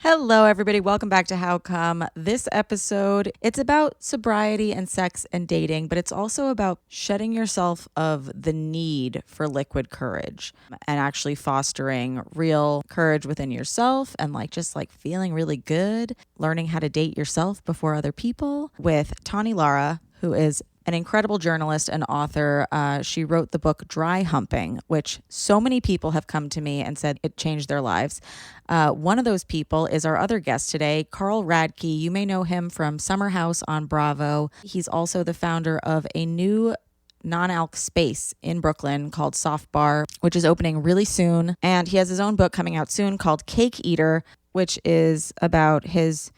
Hello, everybody. Welcome back to How Come. This episode, it's about sobriety and sex and dating, but it's also about shedding yourself of the need for liquid courage and actually fostering real courage within yourself and just feeling really good, learning how to date yourself before other people with Tawny Lara, who is an incredible journalist and author. She wrote the book Dry Humping, which so many people have come to me and said it changed their lives. One of those people is our other guest today, Carl Radke. You may know him from Summer House on Bravo. He's also the founder of a new non-alc space in Brooklyn called Soft Bar, which is opening really soon. And he has his own book coming out soon called Cake Eater, which is about his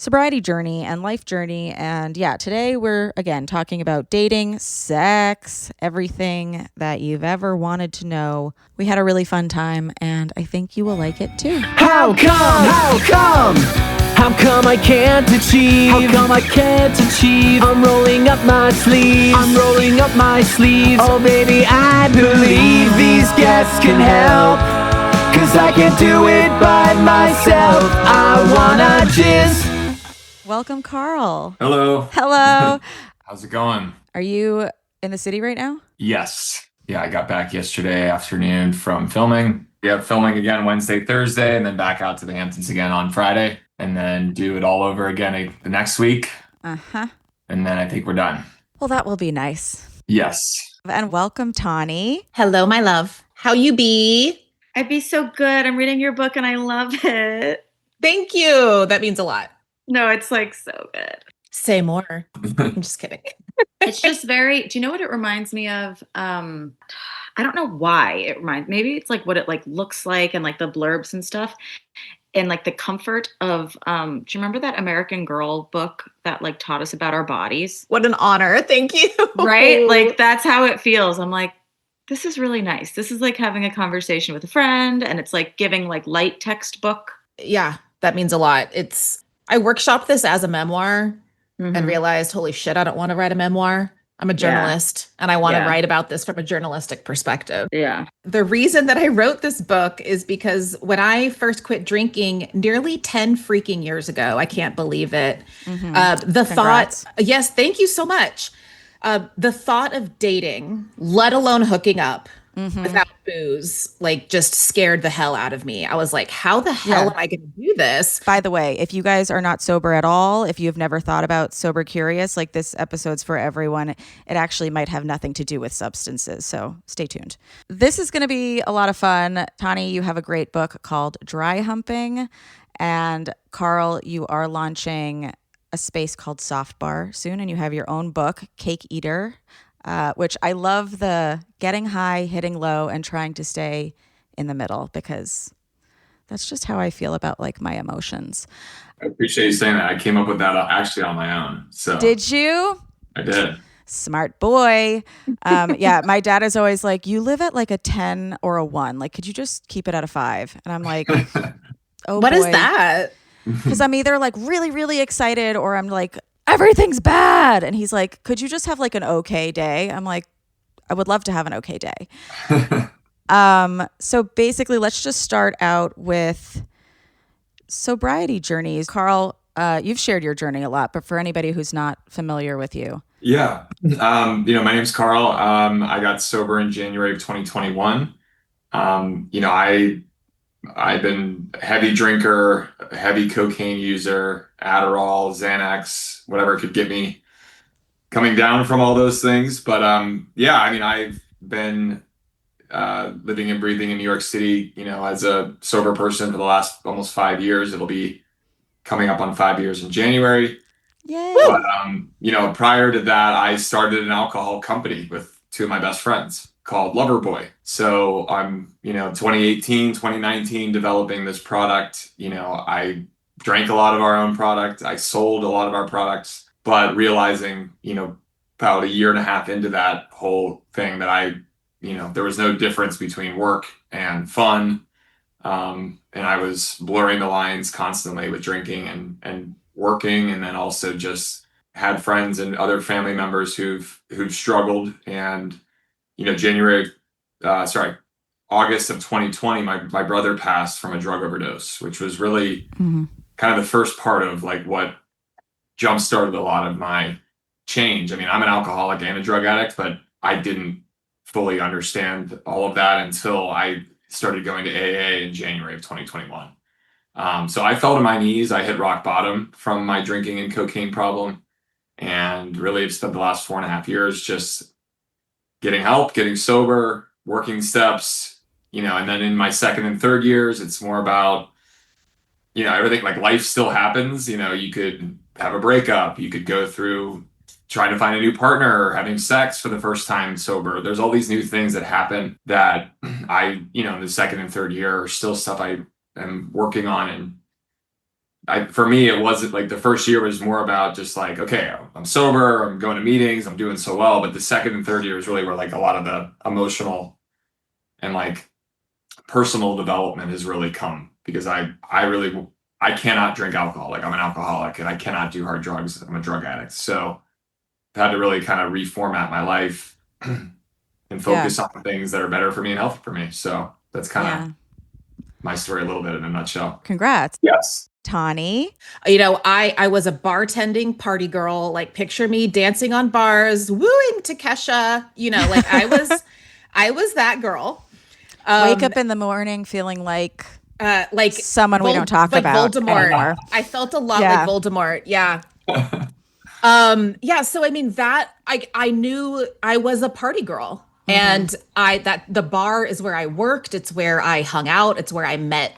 sobriety journey and life journey. And yeah, today we're again talking about dating, sex, everything that you've ever wanted to know. We had a really fun time and I think you will like it too. How come? How come? How come I can't achieve? How come I can't achieve? I'm rolling up my sleeves. I'm rolling up my sleeves. Oh baby, I believe these guests can help. 'Cause I can't do it by myself. I wanna jizz. Welcome, Carl. Hello. Hello. How's it going? Are you in the city right now? Yes. Yeah, I got back yesterday afternoon from filming. Yeah, filming again Wednesday, Thursday, and then back out to the Hamptons again on Friday, and then do it all over again the next week. Uh-huh. And then I think we're done. Well, that will be nice. Yes. And welcome, Tawny. Hello, my love. How you be? I'd be so good. I'm reading your book and I love it. Thank you. That means a lot. No, it's so good. Say more. I'm just kidding. It's just do you know what it reminds me of? I don't know why it reminds, maybe it's what it looks like and the blurbs and stuff. And the comfort of, do you remember that American Girl book that taught us about our bodies? What an honor. Thank you. Right? That's how it feels. I'm this is really nice. This is having a conversation with a friend and it's giving light textbook. Yeah, that means a lot. I workshopped this as a memoir Mm-hmm. and realized, holy shit, I don't want to write a memoir. I'm a journalist and I want to write about this from a journalistic perspective. Yeah. The reason that I wrote this book is because when I first quit drinking nearly 10 freaking years ago, I can't believe it. Mm-hmm. The Congrats. thought, yes, thank you so much. The thought of dating, let alone hooking up without booze, just scared the hell out of me. I was like, how the hell am I going to do this? By the way, if you guys are not sober at all, if you've never thought about Sober Curious, this episode's for everyone. It actually might have nothing to do with substances, so stay tuned. This is going to be a lot of fun. Tawny, you have a great book called Dry Humping, and Carl, you are launching a space called Soft Bar soon, and you have your own book, Cake Eater, which I love the getting high, hitting low, and trying to stay in the middle because that's just how I feel about my emotions. I appreciate you saying that. I came up with that actually on my own. So Did you? I did. Smart boy. Yeah, my dad is always like, you live at a 10 or a 1. Could you just keep it at a 5? And I'm like, oh, What boy. is that? Because I'm either really, really excited or I'm everything's bad. And he's like, could you just have an okay day? I'm like, I would love to have an okay day. So basically, let's just start out with sobriety journeys. Carl, you've shared your journey a lot, but for anybody who's not familiar with you. Yeah. My name's Carl. I got sober in January of 2021. I've been a heavy drinker, a heavy cocaine user, Adderall, Xanax, whatever could get me coming down from all those things. But I've been living and breathing in New York City, as a sober person for the last almost 5 years. It'll be coming up on 5 years in January. Yay. But, prior to that, I started an alcohol company with two of my best friends called Loverboy. So I'm, 2018, 2019, developing this product. I drank a lot of our own product. I sold a lot of our products, but realizing, about a year and a half into that whole thing that there was no difference between work and fun. And I was blurring the lines constantly with drinking and working. And then also just had friends and other family members who've struggled. And, August of 2020, my brother passed from a drug overdose, which was really kind of the first part of like what jump started a lot of my change. I mean, I'm an alcoholic and a drug addict, but I didn't fully understand all of that until I started going to AA in January of 2021. So I fell to my knees. I hit rock bottom from my drinking and cocaine problem, and really have spent the last 4.5 years just getting help, getting sober, working steps, and then in my second and third years, it's more about, everything. Like, life still happens. You could have a breakup, you could go through trying to find a new partner, or having sex for the first time sober. There's all these new things that happen that in the second and third year are still stuff I am working on. And for me, it wasn't like the first year was more about just like, okay, I'm sober, I'm going to meetings, I'm doing so well. But the second and third year is really where like a lot of the emotional and like personal development has really come, because I cannot drink alcohol. Like, I'm an alcoholic and I cannot do hard drugs. I'm a drug addict. So I've had to really kind of reformat my life and focus on things that are better for me and healthy for me. So that's kind of my story a little bit in a nutshell. Congrats. Yes. Tawny. I was a bartending party girl. Like, picture me dancing on bars, wooing to Kesha. Like I was that girl. Wake up in the morning feeling like someone we don't talk like about Voldemort. anymore. I felt a lot like Voldemort. Yeah. So I mean, that I knew I was a party girl, and that the bar is where I worked. It's where I hung out. It's where I met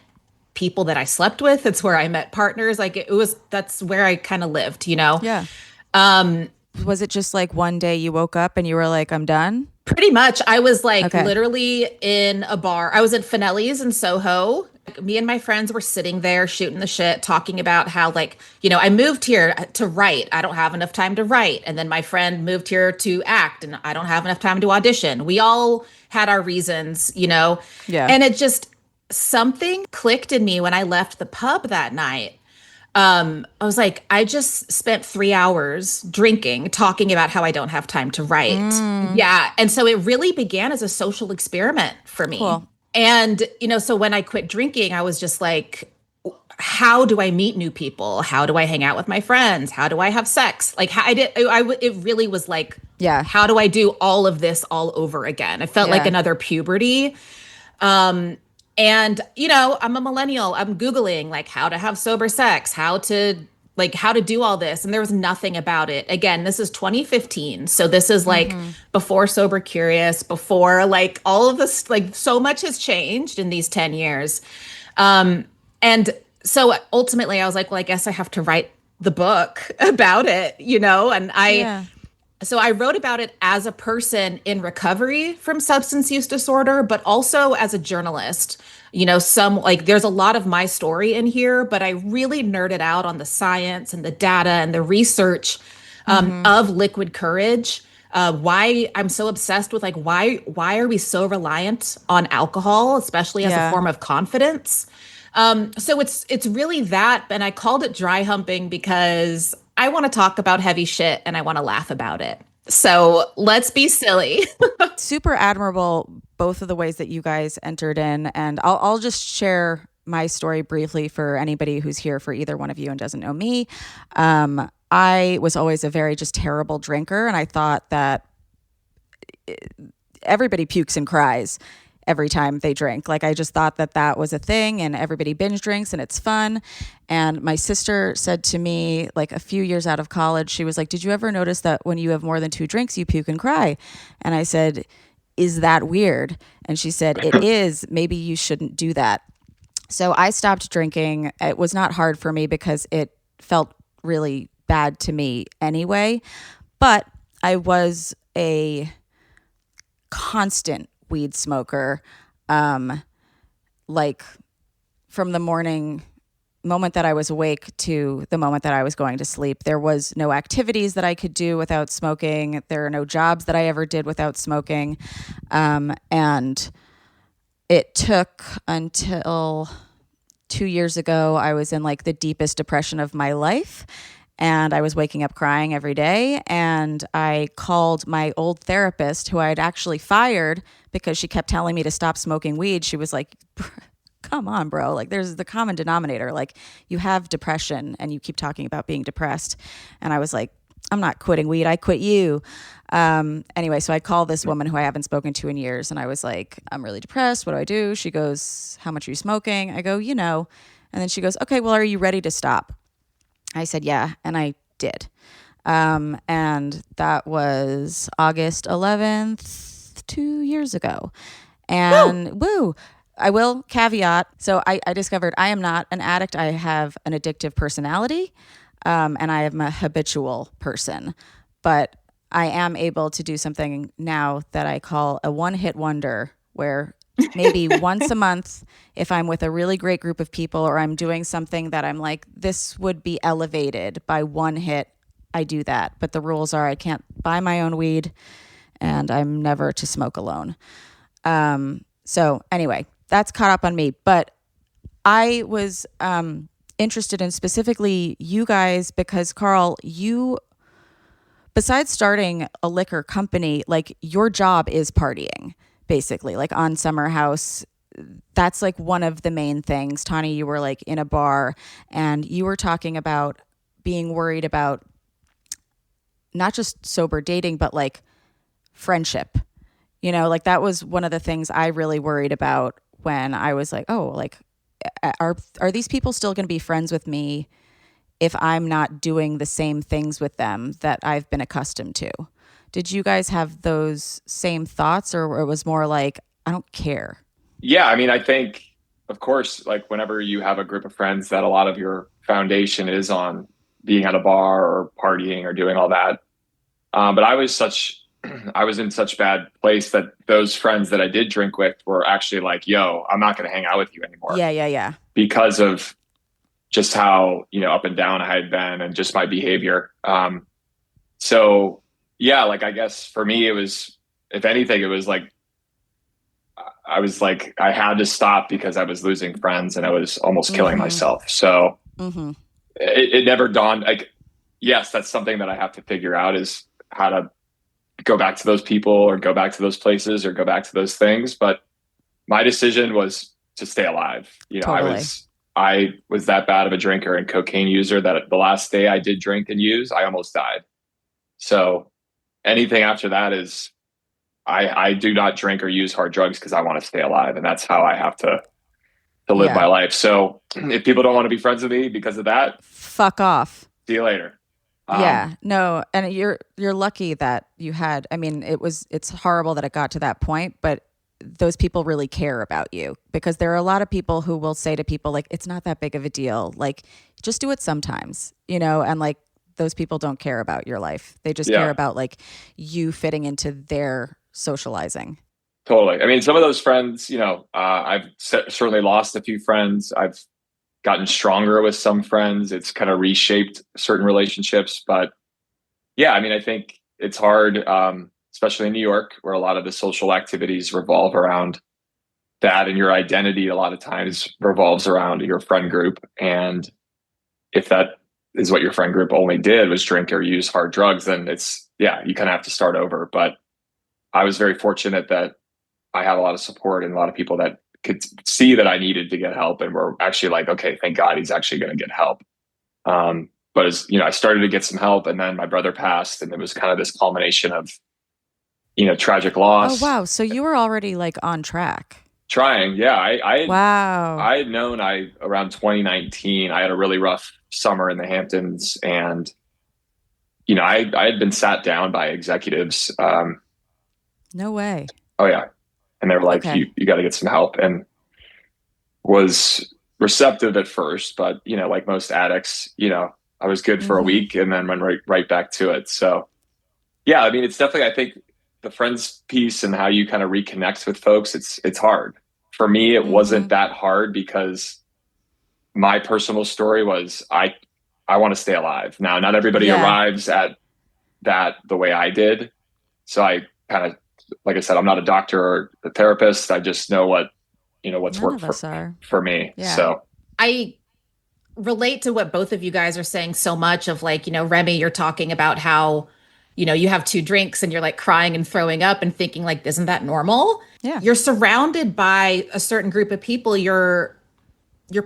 people that I slept with. It's where I met partners. Like, that's where I kind of lived, Yeah. Was it just like one day you woke up and you were like, I'm done? Pretty much. I was like literally in a bar. I was at Finelli's in Soho. Me and my friends were sitting there shooting the shit, talking about how, like, I moved here to write. I don't have enough time to write. And then my friend moved here to act, and I don't have enough time to audition. We all had our reasons, Yeah. And it just, something clicked in me when I left the pub that night. I was like, I just spent 3 hours drinking, talking about how I don't have time to write. Yeah. And so it really began as a social experiment for me. Cool. And, so when I quit drinking, I was just like, how do I meet new people? How do I hang out with my friends? How do I have sex? Like, it really was like, how do I do all of this all over again? It felt like another puberty. And, I'm a millennial. I'm Googling like how to have sober sex, how to do all this. And there was nothing about it. Again, this is 2015. So this is like before Sober Curious, before like all of this, like so much has changed in these 10 years. And so ultimately I was like, well, I guess I have to write the book about it, and So I wrote about it as a person in recovery from substance use disorder, but also as a journalist. There's a lot of my story in here, but I really nerded out on the science and the data and the research of liquid courage. Why I'm so obsessed with why are we so reliant on alcohol, especially as a form of confidence? So it's really that. And I called it dry humping because I want to talk about heavy shit and I want to laugh about it. So let's be silly. Super admirable, both of the ways that you guys entered in. And I'll just share my story briefly for anybody who's here for either one of you and doesn't know me. I was always a very just terrible drinker. And I thought that everybody pukes and cries every time they drink. Like, I just thought that was a thing, and everybody binge drinks and it's fun. And my sister said to me, like a few years out of college, she was like, did you ever notice that when you have more than 2 drinks, you puke and cry? And I said, is that weird? And she said, it is. Maybe you shouldn't do that. So I stopped drinking. It was not hard for me because it felt really bad to me anyway. But I was a constant weed smoker, like from the moment that I was awake to the moment that I was going to sleep. There was no activities that I could do without smoking. There are no jobs that I ever did without smoking. And it took until 2 years ago, I was in like the deepest depression of my life. And I was waking up crying every day. And I called my old therapist, who I had actually fired because she kept telling me to stop smoking weed. She was like, come on, bro. Like, there's the common denominator. Like, you have depression and you keep talking about being depressed. And I was like, I'm not quitting weed. I quit you. Anyway, so I called this woman who I haven't spoken to in years. And I was like, I'm really depressed. What do I do? She goes, how much are you smoking? I go, you know. And then she goes, okay, well, are you ready to stop? I said, yeah. And I did. And that was August 11th, 2 years ago. And woo, I will caveat. So I discovered I am not an addict. I have an addictive personality. And I am a habitual person, but I am able to do something now that I call a one-hit wonder, where maybe once a month, if I'm with a really great group of people or I'm doing something that I'm like, this would be elevated by one hit, I do that. But the rules are I can't buy my own weed and I'm never to smoke alone. So anyway, that's caught up on me. But I was interested in specifically you guys because, Carl, you, besides starting a liquor company, like your job is partying, basically, like on Summer House. That's like one of the main things. Tawny, you were like in a bar and you were talking about being worried about not just sober dating, but like friendship. You know, like that was one of the things I really worried about when I was like, oh, like, are these people still going to be friends with me if I'm not doing the same things with them that I've been accustomed to? Did you guys have those same thoughts, or it was more like, I don't care? Yeah, I mean, I think, of course, like whenever you have a group of friends, that a lot of your foundation is on being at a bar or partying or doing all that. But I was in such bad place that those friends that I did drink with were actually like, yo, I'm not going to hang out with you anymore. Yeah. Because of just how, up and down I had been and just my behavior. So yeah, like, I guess for me, it was, if anything, it was like, I was like, I had to stop because I was losing friends and I was almost killing myself. So it never dawned, like, yes, that's something that I have to figure out, is how to go back to those people or go back to those places or go back to those things. But my decision was to stay alive. Totally. I was that bad of a drinker and cocaine user that the last day I did drink and use, I almost died. So anything after that is, I do not drink or use hard drugs because I want to stay alive. And that's how I have to live my life. So if people don't want to be friends with me because of that, fuck off. See you later. Yeah, no. And you're lucky that you had, I mean, it's horrible that it got to that point, but those people really care about you, because there are a lot of people who will say to people like, it's not that big of a deal. Like, just do it sometimes, and like, those people don't care about your life. They just care about like you fitting into their socializing. Totally. I mean, some of those friends, I've certainly lost a few friends. I've gotten stronger with some friends. It's kind of reshaped certain relationships. But yeah, I mean, I think it's hard, especially in New York, where a lot of the social activities revolve around that. And your identity a lot of times revolves around your friend group. And if that is what your friend group only did was drink or use hard drugs, then you kind of have to start over. But I was very fortunate that I had a lot of support and a lot of people that could see that I needed to get help and were actually like, okay, thank God he's actually going to get help. But as I started to get some help, and then my brother passed, and it was kind of this culmination of, tragic loss. Oh, wow. So you were already like on track. Trying. Yeah. Wow. I had known around 2019, I had a really rough summer in the Hamptons, and, I had been sat down by executives. No way. Oh yeah. And they were like, okay. you got to get some help, and was receptive at first, but like most addicts, I was good for a week and then went right back to it. So yeah, I mean, it's definitely, I think the friends piece and how you kind of reconnect with folks, it's hard. For me, it wasn't that hard because my personal story was, I want to stay alive. Now, not everybody arrives at that the way I did. So I kind of, like I said, I'm not a doctor or a therapist. I just know what's None worked for me. Yeah. So I relate to what both of you guys are saying so much of, like, Remy, you're talking about how you have 2 drinks and you're like crying and throwing up and thinking like, isn't that normal? Yeah. You're surrounded by a certain group of people. Your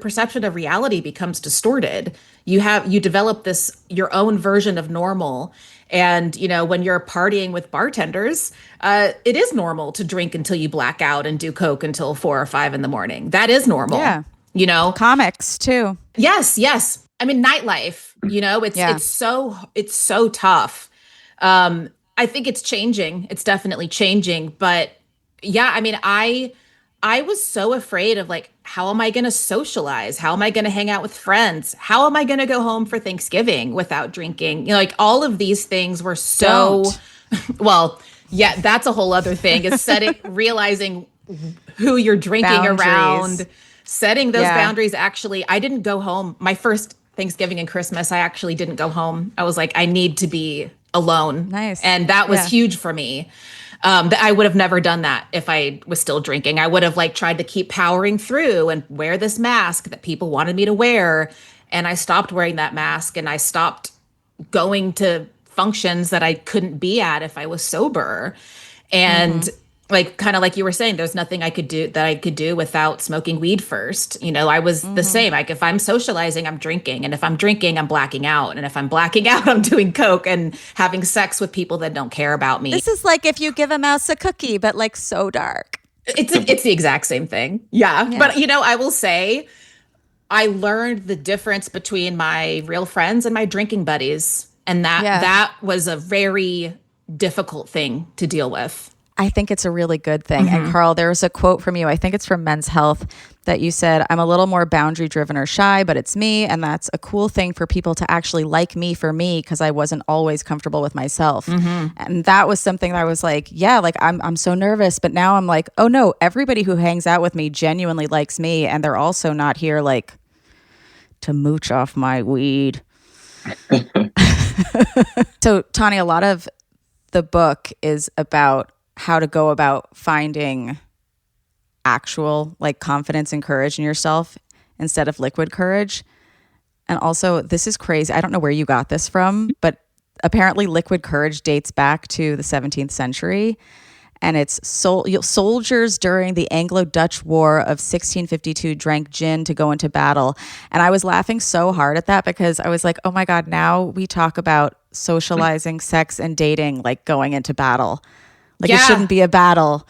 perception of reality becomes distorted. You develop your own version of normal. And, when you're partying with bartenders, it is normal to drink until you black out and do coke until 4 or 5 in the morning. That is normal. Yeah. Comics too. Yes. Yes. I mean, nightlife, it's so tough. I think it's changing. It's definitely changing. But yeah, I mean, I was so afraid of like, how am I going to socialize? How am I going to hang out with friends? How am I going to go home for Thanksgiving without drinking? Like all of these things were so, well, yeah, that's a whole other thing is realizing who you're drinking around, setting those boundaries. Actually, I didn't go home. My first Thanksgiving and Christmas, I actually didn't go home. I was like, I need to be alone. Nice. And that was huge for me. That I would have never done that if I was still drinking. I would have like tried to keep powering through and wear this mask that people wanted me to wear. And I stopped wearing that mask and I stopped going to functions that I couldn't be at if I was sober. And like, kind of like you were saying, there's nothing I could do without smoking weed first. I was the same. Like if I'm socializing, I'm drinking. And if I'm drinking, I'm blacking out. And if I'm blacking out, I'm doing coke and having sex with people that don't care about me. This is like if you give a mouse a cookie, but like so dark. It's the exact same thing. Yeah. But, I will say I learned the difference between my real friends and my drinking buddies. And that was a very difficult thing to deal with. I think it's a really good thing. And Carl, there was a quote from you, I think it's from Men's Health, that you said, I'm a little more boundary driven or shy, but it's me. And that's a cool thing for people to actually like me for me because I wasn't always comfortable with myself. And that was something that I was like, yeah, like I'm so nervous. But now I'm like, oh no, everybody who hangs out with me genuinely likes me. And they're also not here like to mooch off my weed. So Tawny, a lot of the book is about how to go about finding actual like confidence and courage in yourself instead of liquid courage. And also, this is crazy. I don't know where you got this from, but apparently liquid courage dates back to the 17th century. And it's soldiers during the Anglo-Dutch War of 1652 drank gin to go into battle. And I was laughing so hard at that because I was like, oh my God, now we talk about socializing, sex, and dating like going into battle. Like it shouldn't be a battle.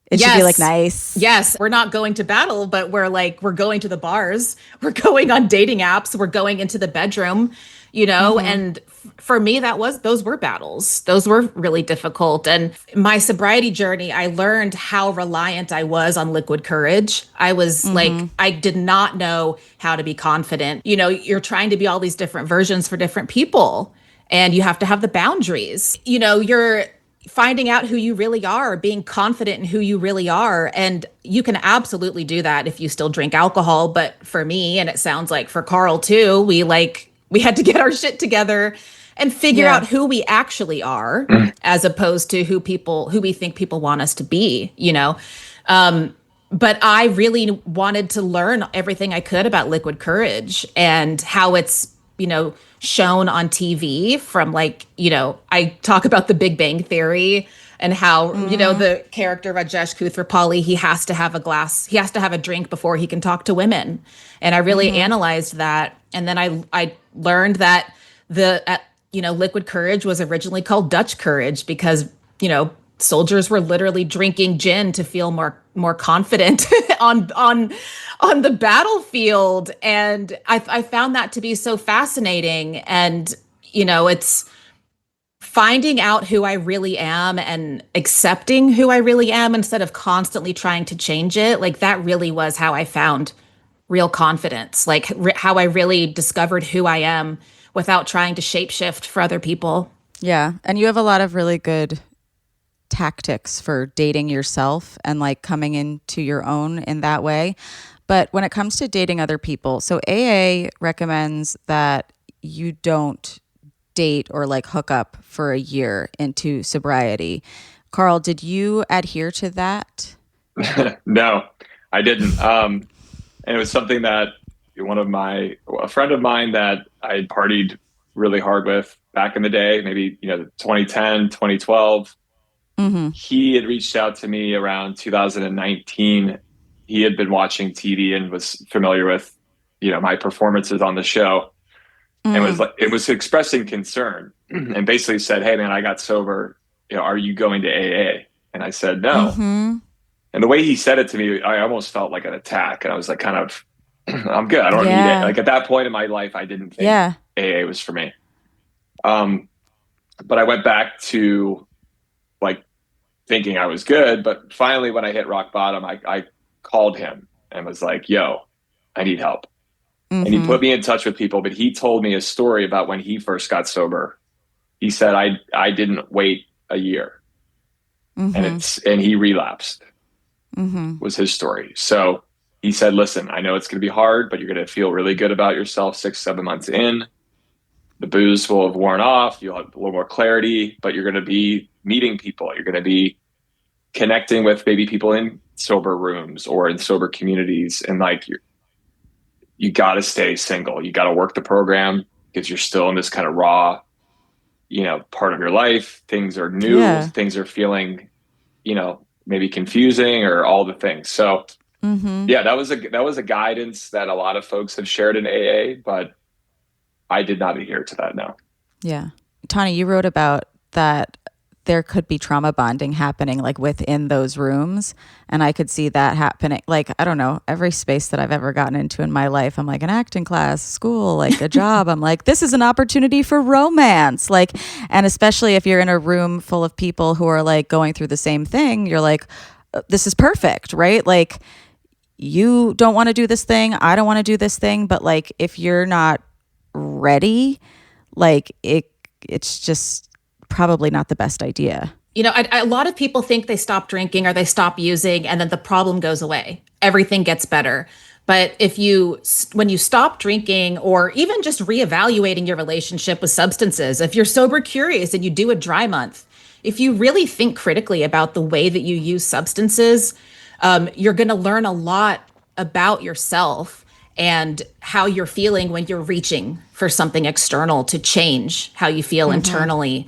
It should be like nice. Yes. We're not going to battle, but we're going to the bars. We're going on dating apps. We're going into the bedroom, and for me, those were battles. Those were really difficult. And my sobriety journey, I learned how reliant I was on liquid courage. I was like, I did not know how to be confident. You're trying to be all these different versions for different people and you have to have the boundaries. You're finding out who you really are, being confident in who you really are. And you can absolutely do that if you still drink alcohol. But for me, and it sounds like for Carl too, we had to get our shit together and figure out who we actually are as opposed to who we think people want us to be, But I really wanted to learn everything I could about liquid courage and how it's, shown on TV from I talk about the Big Bang Theory and how, the character Rajesh Kuthrapali, he has to have a drink before he can talk to women. And I really analyzed that. And then I learned that liquid courage was originally called Dutch courage because, soldiers were literally drinking gin to feel more confident on the battlefield. And I found that to be so fascinating. And, it's finding out who I really am and accepting who I really am instead of constantly trying to change it. Like that really was how I found real confidence, like how I really discovered who I am without trying to shapeshift for other people. Yeah. And you have a lot of really good tactics for dating yourself and like coming into your own in that way. But when it comes to dating other people, so AA recommends that you don't date or like hook up for a year into sobriety. Carl, did you adhere to that? No, I didn't. And it was something that a friend of mine that I partied really hard with back in the day, maybe, 2010, 2012. He had reached out to me around 2019. He had been watching TV and was familiar with, my performances on the show, and it was expressing concern and basically said, "Hey man, I got sober. Are you going to AA?" And I said, "No." And the way he said it to me, I almost felt like an attack. And I was like, kind of, I'm good. I don't need it. Like at that point in my life, I didn't think AA was for me. But I went back to like thinking I was good. But finally, when I hit rock bottom, I called him and was like, "Yo, I need help." And he put me in touch with people, but he told me a story about when he first got sober. He said, I didn't wait a year and he relapsed was his story. So he said, "Listen, I know it's going to be hard, but you're going to feel really good about yourself 6-7 months in. The booze will have worn off. You'll have a little more clarity, but you're going to be meeting people. You're going to be connecting with maybe people in sober rooms or in sober communities. And like, you got to stay single. You got to work the program because you're still in this kind of raw, part of your life. Things are new. Things are feeling, maybe confusing or all the things." So that was a guidance that a lot of folks have shared in AA, but I did not adhere to that. No. Yeah. Tawny, you wrote about that there could be trauma bonding happening like within those rooms. And I could see that happening. Like, I don't know, every space that I've ever gotten into in my life, I'm like an acting class, school, like a job. I'm like, this is an opportunity for romance. Like, and especially if you're in a room full of people who are like going through the same thing, you're like, this is perfect, right? Like, you don't want to do this thing. I don't want to do this thing. But like, if you're not ready, like it's just probably not the best idea. A lot of people think they stop drinking or they stop using and then the problem goes away. Everything gets better. But when you stop drinking or even just reevaluating your relationship with substances, if you're sober curious and you do a dry month, if you really think critically about the way that you use substances, you're going to learn a lot about yourself and how you're feeling when you're reaching for something external to change how you feel internally.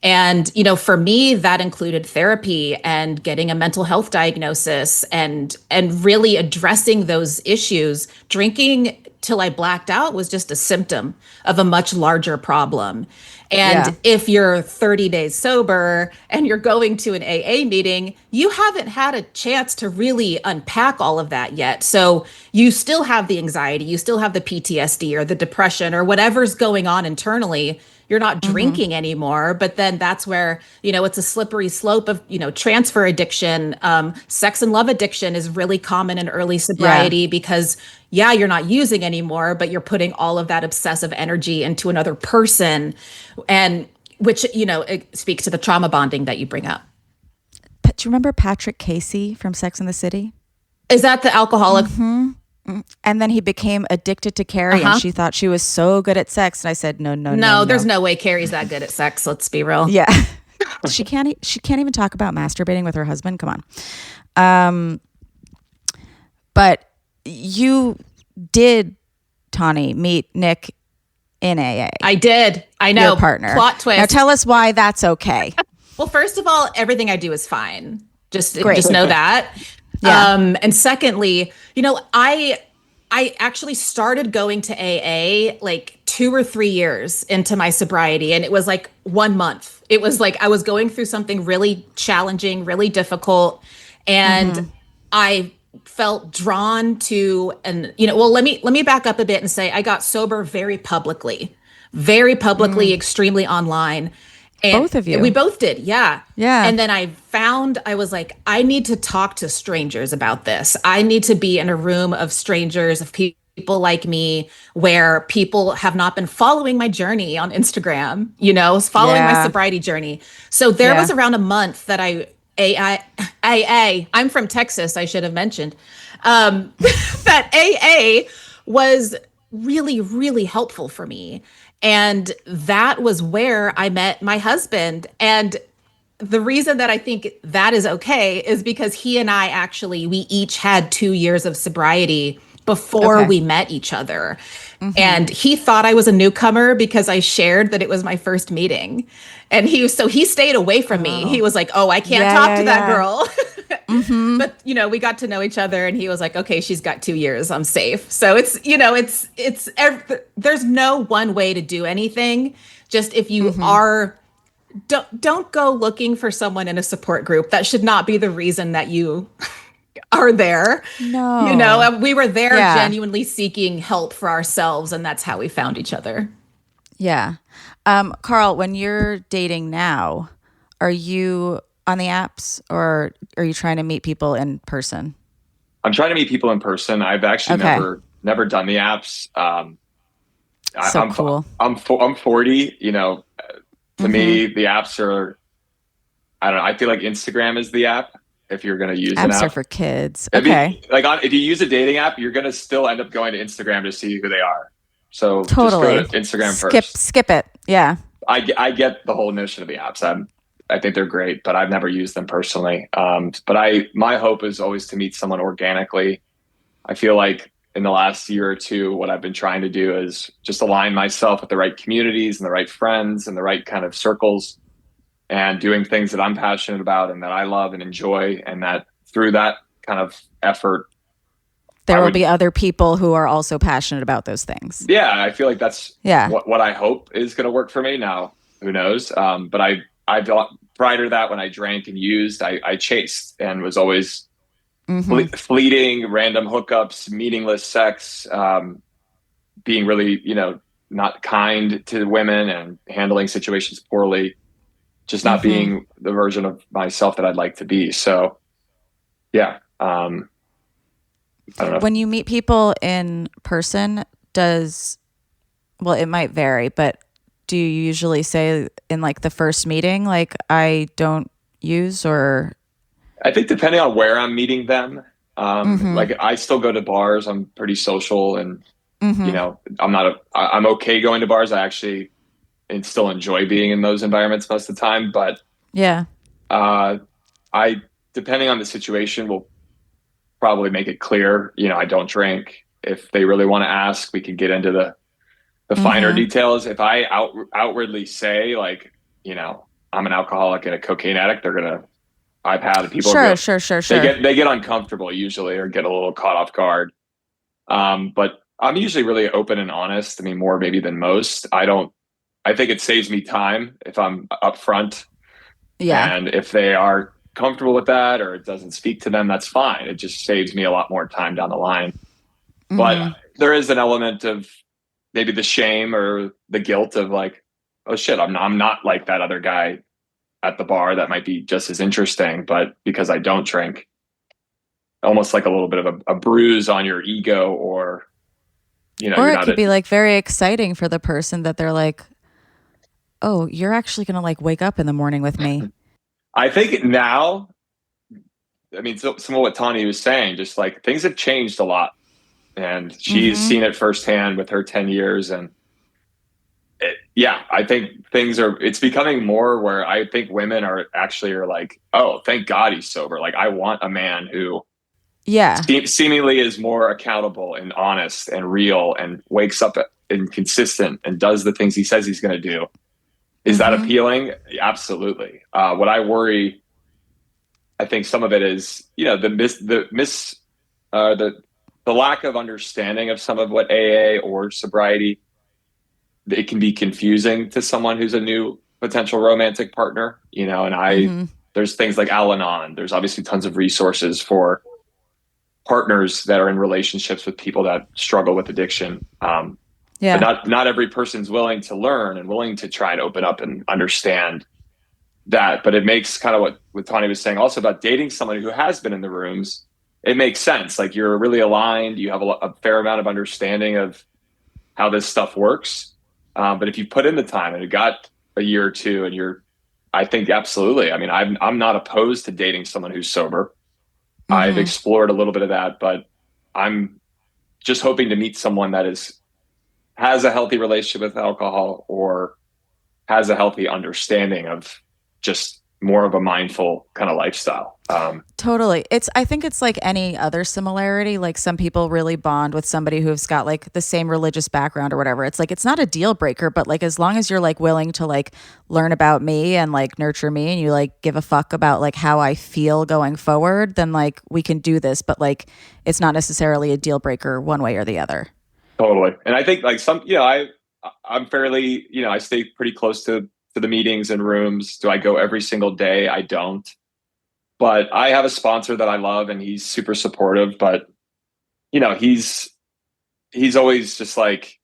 And, for me, that included therapy and getting a mental health diagnosis and really addressing those issues. Drinking till I blacked out was just a symptom of a much larger problem. And if you're 30 days sober and you're going to an AA meeting, you haven't had a chance to really unpack all of that yet. So you still have the anxiety, you still have the PTSD or the depression or whatever's going on internally. You're not drinking anymore, but then that's where, it's a slippery slope of, transfer addiction. Sex and love addiction is really common in early sobriety because you're not using anymore, but you're putting all of that obsessive energy into another person. And which, it speaks to the trauma bonding that you bring up. Do you remember Patrick Casey from Sex and the City? Is that the alcoholic? And then he became addicted to Carrie and she thought she was so good at sex. And I said, no. There's no way Carrie's that good at sex. Let's be real. Yeah. She can't even talk about masturbating with her husband. Come on. But you did, Tawny, meet Nick in AA. I did. I know. Your partner. Plot twist. Now tell us why that's okay. Well, first of all, everything I do is fine. Just know that. Yeah. And secondly, I actually started going to AA like 2 or 3 years into my sobriety. And it was like 1 month. It was like I was going through something really challenging, really difficult. And I felt drawn to, and, let me back up a bit and say I got sober very publicly, extremely online. And both of you. We both did. Yeah. Yeah. And then I was like, I need to talk to strangers about this. I need to be in a room of strangers, of people like me, where people have not been following my journey on Instagram, following my sobriety journey. So there was around a month that I'm from Texas, I should have mentioned, that AA was really, really helpful for me. And that was where I met my husband. And the reason that I think that is okay is because he and I we each had 2 years of sobriety before we met each other. And he thought I was a newcomer because I shared that it was my first meeting. And he stayed away from me. He was like, "Oh, I can't talk to that girl." But, we got to know each other, and he was like, "Okay, she's got 2 years. I'm safe." So there's no one way to do anything. Just if you are, don't go looking for someone in a support group. That should not be the reason that you are there. No. We were there genuinely seeking help for ourselves, and that's how we found each other. Yeah. Carl, when you're dating now, are you on the apps or are you trying to meet people in person? I'm trying to meet people in person. I've actually never done the apps. I'm cool. I'm 40. To me, the apps are. I don't know. I feel like Instagram is the app. If you're going to use an app, apps are for kids. Okay. If you use a dating app, you're going to still end up going to Instagram to see who they are. So totally. just go to Instagram first. Skip it. Yeah. I get the whole notion of the apps. I think they're great, but I've never used them personally. But my hope is always to meet someone organically. I feel like in the last year or two, what I've been trying to do is just align myself with the right communities and the right friends and the right kind of circles, and doing things that I'm passionate about and that I love and enjoy. And that through that kind of effort, there will be other people who are also passionate about those things. Yeah. I feel like that's what I hope is going to work for me. Now, who knows? But I prior to that, when I drank and used, I chased and was always fleeting, random hookups, meaningless sex, being really, not kind to women and handling situations poorly. Just not being the version of myself that I'd like to be. So, yeah. I don't know. When you meet people in person, it might vary, but do you usually say in like the first meeting, like, I don't use, or? I think depending on where I'm meeting them, like I still go to bars. I'm pretty social, and, I'm okay going to bars. I actually and still enjoy being in those environments most of the time. But depending on the situation, will probably make it clear, I don't drink. If they really want to ask, we can get into the finer details. If I outwardly say, like, I'm an alcoholic and a cocaine addict, I've had people sure. They get uncomfortable usually, or get a little caught off guard. But I'm usually really open and honest. I mean, more maybe than most. I think it saves me time if I'm upfront. Yeah. And if they are comfortable with that, or it doesn't speak to them, that's fine. It just saves me a lot more time down the line. But there is an element of maybe the shame or the guilt of like, oh shit, I'm not like that other guy at the bar that might be just as interesting, but because I don't drink, almost like a little bit of a bruise on your ego, or, or it could be like very exciting for the person that they're like, oh, you're actually going to like wake up in the morning with me. I think now, I mean, some of what Tawny was saying, just like things have changed a lot, and she's seen it firsthand with her 10 years. And I think it's becoming more where I think women are like, oh, thank God he's sober. Like, I want a man who seemingly is more accountable and honest and real and wakes up and consistent and does the things he says he's going to do. Is that appealing? Absolutely. What I worry, I think some of it is, the lack of understanding of some of what AA or sobriety. It can be confusing to someone who's a new potential romantic partner, and there's things like Al-Anon. There's obviously tons of resources for partners that are in relationships with people that struggle with addiction. But not every person's willing to learn and willing to try and open up and understand that. But it makes kind of what Tawny was saying also about dating someone who has been in the rooms. It makes sense. Like, you're really aligned. You have a fair amount of understanding of how this stuff works. But if you put in the time and it got a year or two, and I think absolutely. I mean, I'm not opposed to dating someone who's sober. I've explored a little bit of that, but I'm just hoping to meet someone that has a healthy relationship with alcohol, or has a healthy understanding of just more of a mindful kind of lifestyle. Totally. I think it's like any other similarity. Like some people really bond with somebody who's got like the same religious background or whatever. It's like, it's not a deal breaker, but like, as long as you're like willing to like learn about me and like nurture me, and you like give a fuck about like how I feel going forward, then like we can do this. But like, it's not necessarily a deal breaker one way or the other. Totally. And I think like I'm fairly, I stay pretty close to the meetings and rooms. Do I go every single day? I don't. But I have a sponsor that I love, and he's super supportive. But he's always just like,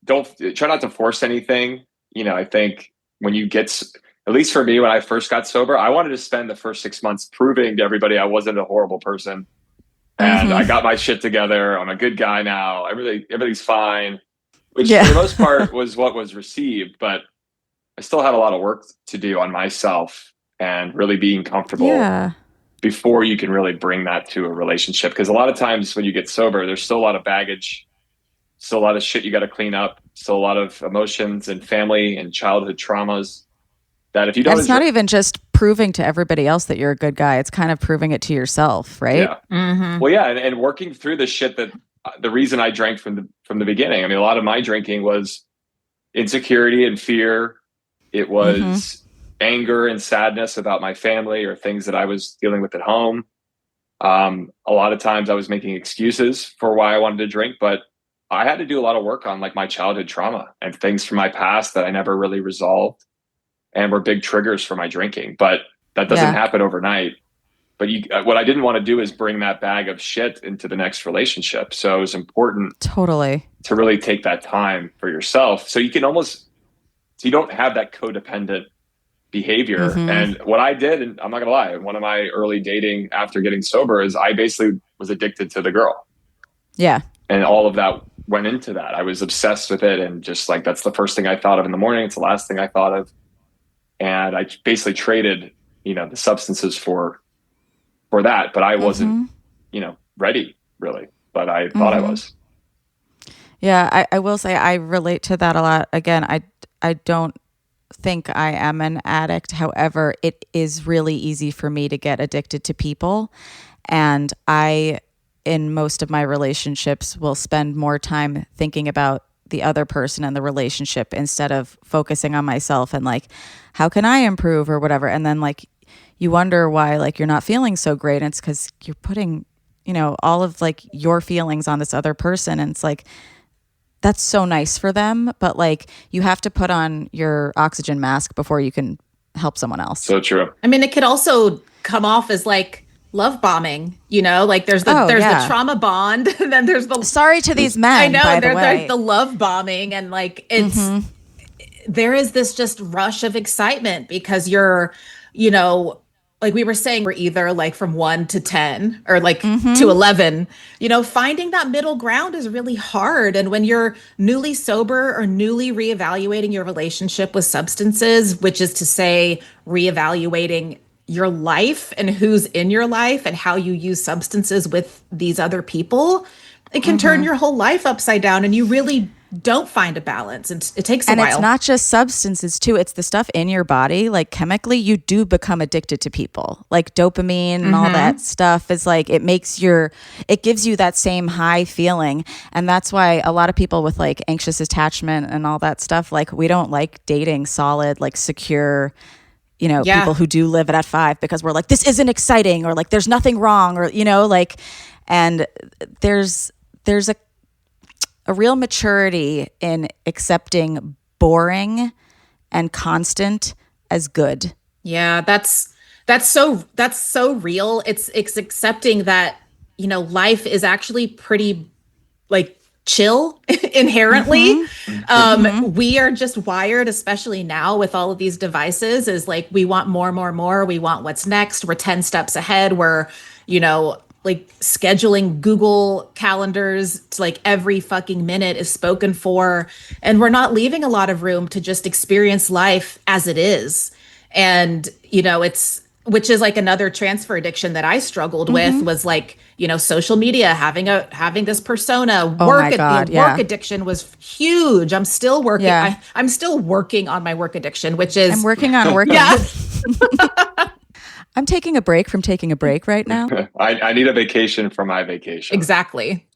don't try not to force anything. I think when you get, at least for me, when I first got sober, I wanted to spend the first 6 months proving to everybody I wasn't a horrible person, and I got my shit together. I'm a good guy now. Everything's fine, which for the most part was what was received. But I still had a lot of work to do on myself and really being comfortable before you can really bring that to a relationship. Because a lot of times when you get sober, there's still a lot of baggage, still a lot of shit you got to clean up, still a lot of emotions and family and childhood traumas that if you don't... And it's not even just proving to everybody else that you're a good guy. It's kind of proving it to yourself, right? Yeah. Mm-hmm. Well, yeah. And working through the shit that the reason I drank from the beginning. I mean, a lot of my drinking was insecurity and fear. It was anger and sadness about my family or things that I was dealing with at home. A lot of times I was making excuses for why I wanted to drink, but I had to do a lot of work on like my childhood trauma and things from my past that I never really resolved and were big triggers for my drinking. But that doesn't happen overnight. But what I didn't want to do is bring that bag of shit into the next relationship. So it was important to really take that time for yourself. So you can you don't have that codependent behavior. And what I did, and I'm not gonna lie, one of my early dating after getting sober is I basically was addicted to the girl. Yeah. And all of that went into that. I was obsessed with it, and just like, that's the first thing I thought of in the morning. It's the last thing I thought of. And I basically traded, the substances for that, but I wasn't, ready really, but I thought I was. Yeah. I will say I relate to that a lot. Again, I don't think I am an addict. However, it is really easy for me to get addicted to people. And I, in most of my relationships, will spend more time thinking about the other person and the relationship instead of focusing on myself and like, how can I improve or whatever? And then like, you wonder why like you're not feeling so great. And it's because you're putting, all of like your feelings on this other person. And it's like, that's so nice for them, but like you have to put on your oxygen mask before you can help someone else. So true. I mean, it could also come off as like love bombing, like there's the trauma bond, and then there's the sorry to these men. I know by there's the way. Like the love bombing, and like it's there is this just rush of excitement because you're, like we were saying, we're either like from 1 to 10 or like to 11, finding that middle ground is really hard. And when you're newly sober or newly reevaluating your relationship with substances, which is to say reevaluating your life and who's in your life and how you use substances with these other people, it can turn your whole life upside down, and you really don't find a balance. And it takes a while. And it's not just substances too. It's the stuff in your body. Like chemically, you do become addicted to people. Like dopamine and all that stuff is like, it gives you that same high feeling. And that's why a lot of people with like anxious attachment and all that stuff, like we don't like dating solid, like secure, people who do live at 5, because we're like, this isn't exciting, or like, there's nothing wrong, or, like, and there's a real maturity in accepting boring and constant as good. Yeah, that's so real. It's accepting that, life is actually pretty like chill inherently. We are just wired, especially now with all of these devices, is like, we want more. We want what's next. We're 10 steps ahead. We're, like scheduling Google calendars to like every fucking minute is spoken for. And we're not leaving a lot of room to just experience life as it is. And, which is like another transfer addiction that I struggled with, was like, social media, having this persona. Work addiction was huge. I'm still working. I'm still working on my work addiction, which is I'm working on work. Yeah. I'm taking a break from taking a break right now. I need a vacation from my vacation. Exactly.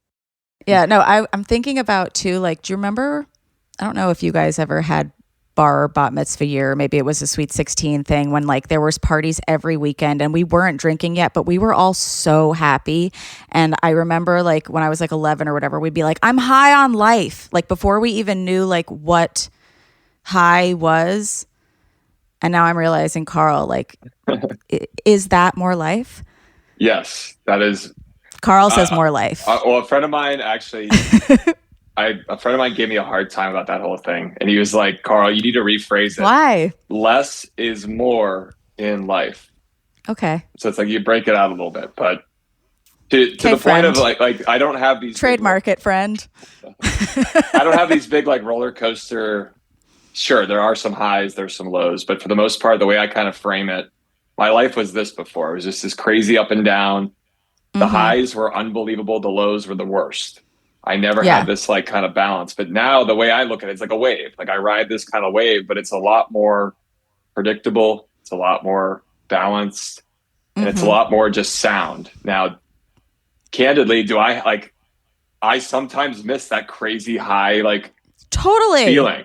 Yeah, no, I'm thinking about too, like, do you remember, I don't know if you guys ever had bar or bat mitzvah year, maybe it was a Sweet 16 thing when like there was parties every weekend and we weren't drinking yet, but we were all so happy. And I remember like when I was like 11 or whatever, we'd be like, I'm high on life. Like before we even knew like what high was. And now I'm realizing, Carl, like, is that more life? Yes, that is. Carl says more life. Well, a friend of mine actually, a friend of mine gave me a hard time about that whole thing. And he was like, Carl, you need to rephrase it. Why? Less is more in life. Okay. So it's like you break it out a little bit. But to the friend. point of like, I don't have these. Trademark it, friend. I don't have these big like roller coaster. Sure, there are some highs, there's some lows. But for the most part, the way I kind of frame it, my life was this before. It was just this crazy up and down. The highs were unbelievable. The lows were the worst. I never had this like kind of balance. But now the way I look at it, it's like a wave. Like I ride this kind of wave, but it's a lot more predictable. It's a lot more balanced. And it's a lot more just sound. Now, candidly, I sometimes miss that crazy high, like totally feeling.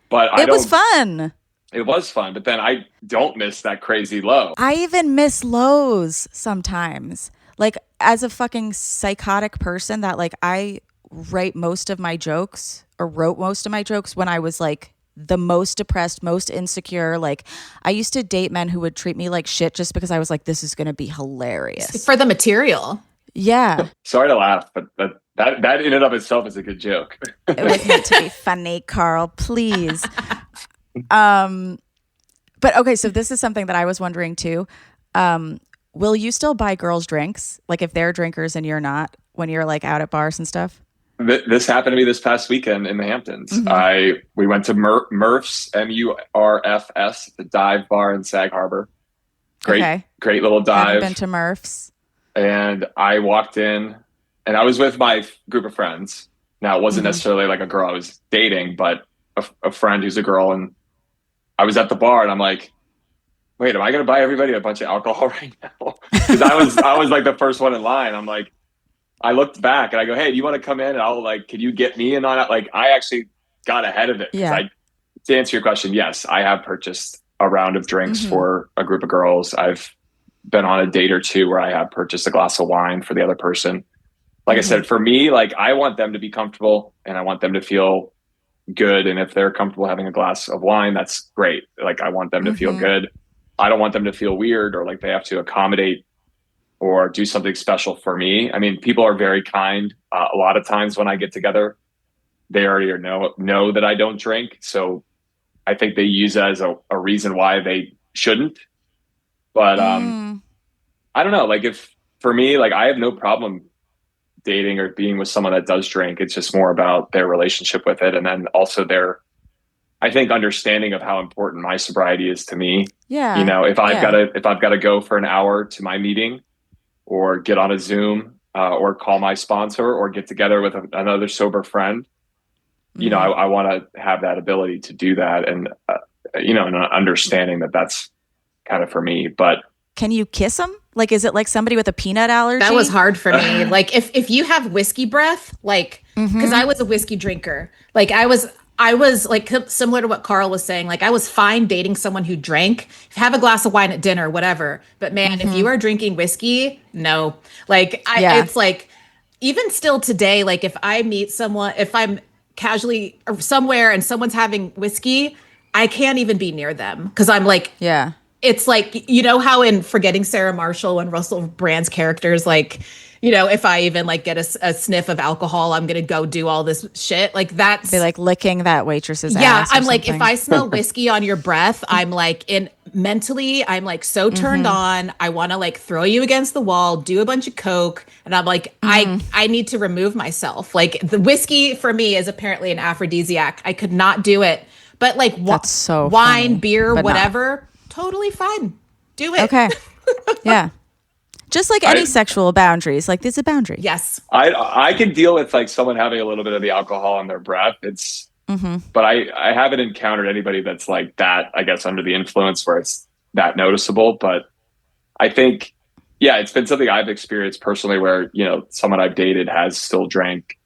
But it was fun. It was fun. But then I don't miss that crazy low. I even miss lows sometimes. Like as a fucking psychotic person that like I wrote most of my jokes when I was like the most depressed, most insecure. Like I used to date men who would treat me like shit just because I was like, this is going to be hilarious. For the material. Yeah. Sorry to laugh, but that in and of itself is a good joke. It was meant to be funny, Carl, please. But okay, so this is something that I was wondering too. Will you still buy girls drinks? Like if they're drinkers and you're not, when you're like out at bars and stuff? This happened to me this past weekend in the Hamptons. We went to Murph's, MURFS, the dive bar in Sag Harbor. Great little dive. Haven't been to Murph's. And I walked in and I was with my group of friends. Now it wasn't necessarily like a girl I was dating, but a friend who's a girl. And I was at the bar and I'm like, wait, am I going to buy everybody a bunch of alcohol right now? Because I was like the first one in line. I'm like, I looked back and I go, hey, do you want to come in? And I'll like, can you get me in on it? Like I actually got ahead of it. Yeah. To answer your question, yes, I have purchased a round of drinks for a group of girls. I've been on a date or two where I have purchased a glass of wine for the other person. Like I said, for me, like I want them to be comfortable and I want them to feel good. And if they're comfortable having a glass of wine, that's great. Like I want them to feel good. I don't want them to feel weird or like they have to accommodate or do something special for me. I mean, people are very kind. A lot of times when I get together, they already know that I don't drink. So I think they use that as a reason why they shouldn't. But I don't know. Like if for me, like I have no problem dating or being with someone that does drink. It's just more about their relationship with it. And then also their, I think, understanding of how important my sobriety is to me. Yeah. You know, if I've got to go for an hour to my meeting or get on a Zoom or call my sponsor or get together with another sober friend, you know, I want to have that ability to do that. And, you know, and understanding that that's kind of for me. But can you kiss them? Like, is it like somebody with a peanut allergy? That was hard for me. Like if you have whiskey breath, like, cause I was a whiskey drinker. Like I was like similar to what Carl was saying. Like I was fine dating someone who drank, have a glass of wine at dinner, whatever. But man, if you are drinking whiskey, no. Like it's like, even still today, like if I meet someone, if I'm casually or somewhere and someone's having whiskey, I can't even be near them. Cause I'm like, it's like, you know how in Forgetting Sarah Marshall, when Russell Brand's characters, like, you know, if I even like get a sniff of alcohol, I'm going to go do all this shit. Like that's they like licking that waitress's ass. Yeah. I'm like, if I smell whiskey on your breath, I'm like mentally, I'm like so turned on. I want to like throw you against the wall, do a bunch of coke. And I'm like, I need to remove myself. Like the whiskey for me is apparently an aphrodisiac. I could not do it, but like that's so wine, funny, beer, whatever. Totally fine. Do it. Okay. Yeah. Just like any sexual boundaries, like there's a boundary. Yes. I can deal with like someone having a little bit of the alcohol in their breath. It's, but I haven't encountered anybody that's like that, I guess, under the influence where it's that noticeable. But I think, yeah, it's been something I've experienced personally where, someone I've dated has still drank,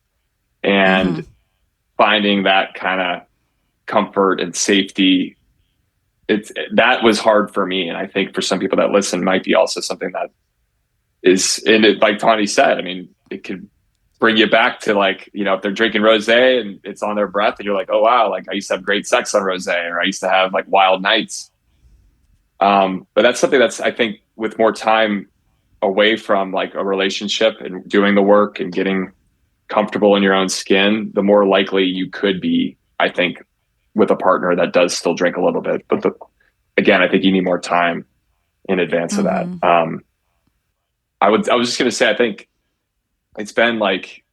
and finding that kind of comfort and safety, that was hard for me. And I think for some people that listen might be also something that is, and it, like Tawny said, I mean, it could bring you back to like, if they're drinking rosé and it's on their breath and you're like, oh wow, like I used to have great sex on rosé, or I used to have like wild nights. But that's something that's, I think, with more time away from like a relationship and doing the work and getting comfortable in your own skin, the more likely you could be, I think, with a partner that does still drink a little bit. But again, I think you need more time in advance of that. I was just going to say, I think it's been like,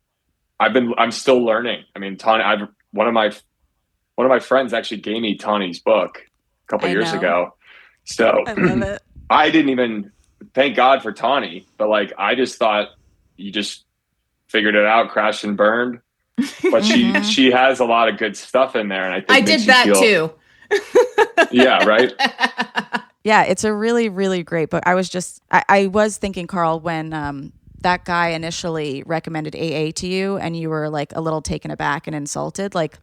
I'm still learning. I mean, Tawny, one of my friends actually gave me Tawny's book a couple years ago. So I love it. I didn't even thank God for Tawny, but like, I just thought you just figured it out, crashed and burned. But she has a lot of good stuff in there. And I think I did that too. Yeah. Right. Yeah. It's a really, really great book. I was thinking, Carl, when, that guy initially recommended AA to you and you were like a little taken aback and insulted, like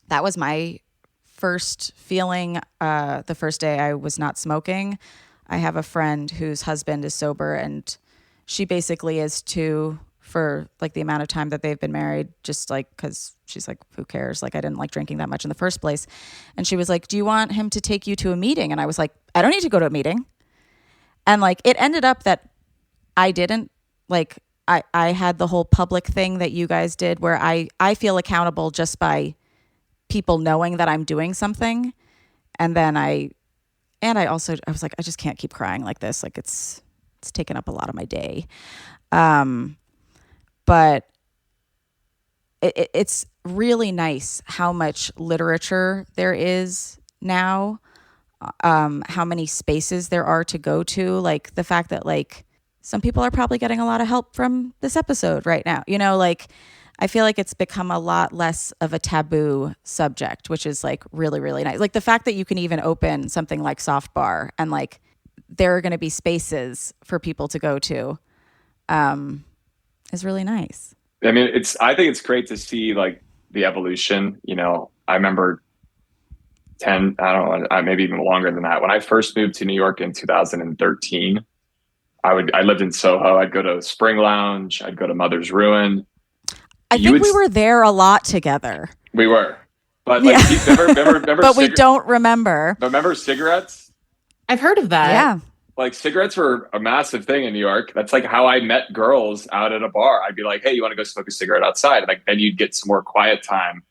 that was my first feeling. The first day I was not smoking, I have a friend whose husband is sober, and she basically is too, for like the amount of time that they've been married, just like, cause she's like, who cares? Like I didn't like drinking that much in the first place. And she was like, do you want him to take you to a meeting? And I was like, I don't need to go to a meeting. And like, it ended up that I didn't, like I had the whole public thing that you guys did where I feel accountable just by people knowing that I'm doing something. And then I was like, I just can't keep crying like this. Like it's taken up a lot of my day. But it's really nice how much literature there is now, how many spaces there are to go to. Like the fact that like some people are probably getting a lot of help from this episode right now. Like I feel like it's become a lot less of a taboo subject, which is like really, really nice. Like the fact that you can even open something like Soft Bar and like there are going to be spaces for people to go to is really nice. I mean, I think it's great to see like the evolution. I remember 10, I don't know, maybe even longer than that. When I first moved to New York in 2013, I lived in Soho. I'd go to Spring Lounge. I'd go to Mother's Ruin. I think we were there a lot together. We were, but like, remember but we don't remember. Remember cigarettes? I've heard of that. Yeah. Like cigarettes were a massive thing in New York. That's like how I met girls out at a bar. I'd be like, hey, you want to go smoke a cigarette outside? Like then you'd get some more quiet time.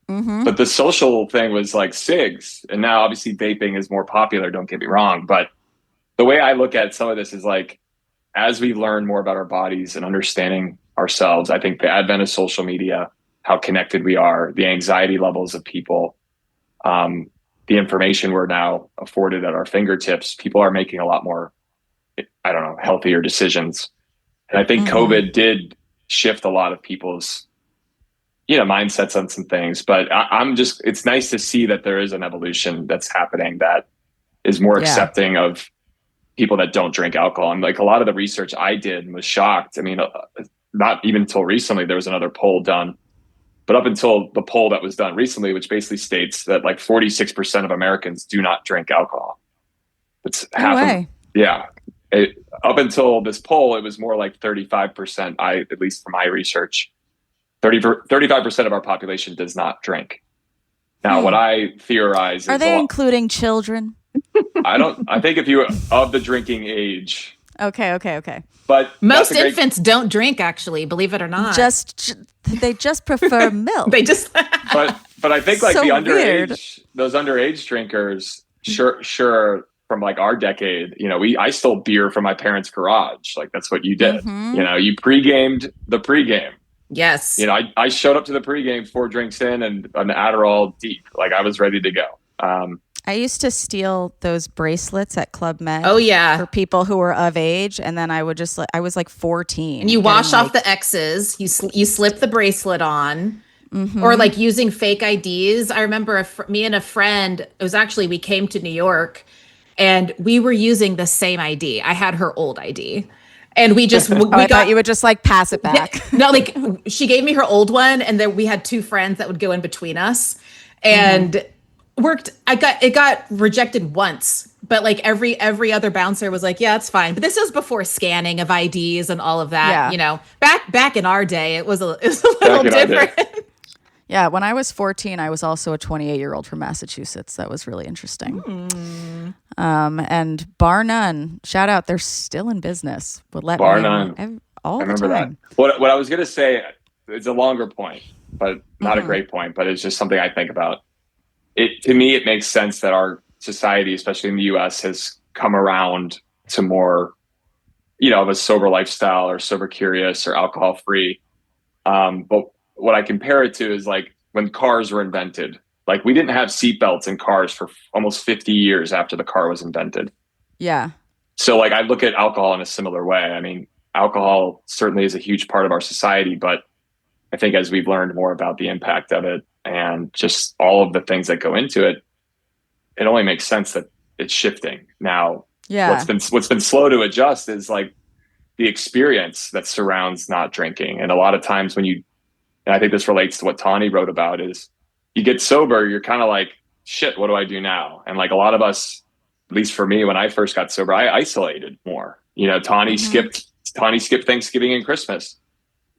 Mm-hmm. But the social thing was like cigs. And now obviously vaping is more popular. Don't get me wrong. But the way I look at some of this is like, as we learn more about our bodies and understanding ourselves, I think the advent of social media, how connected we are, the anxiety levels of people, the information we're now afforded at our fingertips, people are making a lot more, I don't know, healthier decisions. And I think COVID did shift a lot of people's, mindsets on some things, but it's nice to see that there is an evolution that's happening that is more accepting of people that don't drink alcohol. And like a lot of the research I did and was shocked. I mean, not even until recently, there was another poll done, but up until the poll that was done recently, which basically states that like 46% of Americans do not drink alcohol. It's half. Up until this poll, it was more like 35%. At least from my research, 35% of our population does not drink. Now, what I theorize are they including children? I think if you of the drinking age. Okay. But most infants don't drink, actually, believe it or not. They just prefer milk. They just but I think like so the underage, weird. Those underage drinkers, sure from like our decade, I stole beer from my parents' garage. Like that's what you did. Mm-hmm. You pre-gamed the pregame. Yes. I showed up to the pregame 4 drinks in and an Adderall deep. Like I was ready to go. I used to steal those bracelets at Club Med. Oh yeah, for people who were of age, and then I would just I was like 14. And you wash off the X's. You slip the bracelet on, or like using fake IDs. I remember me and a friend. It was actually we came to New York, and we were using the same ID. I had her old ID. And we just, I thought you would just like pass it back. No, like she gave me her old one, and then we had two friends that would go in between us, and worked. It got rejected once, but like every other bouncer was like, yeah, it's fine. But this was before scanning of IDs and all of that. Yeah. You know, back in our day, it was a little different. Yeah, when I was 14, I was also a 28-year-old from Massachusetts. That was really interesting. And bar none, shout out, they're still in business. Would let Bar me none. all I the remember time. that. What I was going to say, it's a longer point, but not a great point, but it's just something I think about. To me, it makes sense that our society, especially in the US, has come around to more, of a sober lifestyle or sober curious or alcohol free. But what I compare it to is like when cars were invented, like we didn't have seatbelts in cars for almost 50 years after the car was invented. Yeah. So like I look at alcohol in a similar way. I mean, alcohol certainly is a huge part of our society, but I think as we've learned more about the impact of it and just all of the things that go into it, it only makes sense that it's shifting. Now, what's been slow to adjust is like the experience that surrounds not drinking. And a lot of times and I think this relates to what Tawny wrote about, is you get sober, you're kind of like, shit, what do I do now? And like a lot of us, at least for me, when I first got sober, I isolated more. Tawny skipped Thanksgiving and Christmas.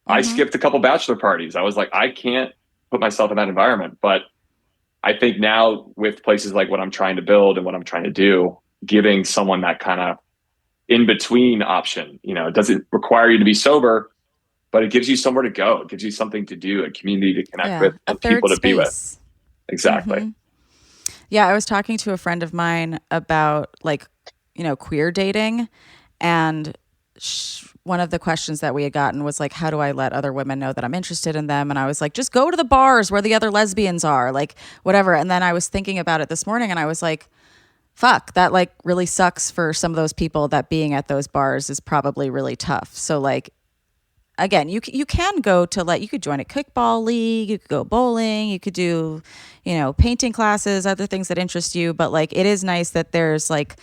I skipped a couple bachelor parties. I was like, I can't put myself in that environment. But I think now with places like what I'm trying to build and what I'm trying to do, giving someone that kind of in-between option, it doesn't require you to be sober, but it gives you somewhere to go. It gives you something to do, a community to connect with, and people to be with. Exactly. Yeah, I was talking to a friend of mine about queer dating, and one of the questions that we had gotten was like, how do I let other women know that I'm interested in them? And I was like, just go to the bars where the other lesbians are, like whatever. And then I was thinking about it this morning, and I was like, fuck, that like really sucks for some of those people, that being at those bars is probably really tough. So like, again, you can go to you could join a kickball league, you could go bowling, you could do, painting classes, other things that interest you. But like, it is nice that there's like,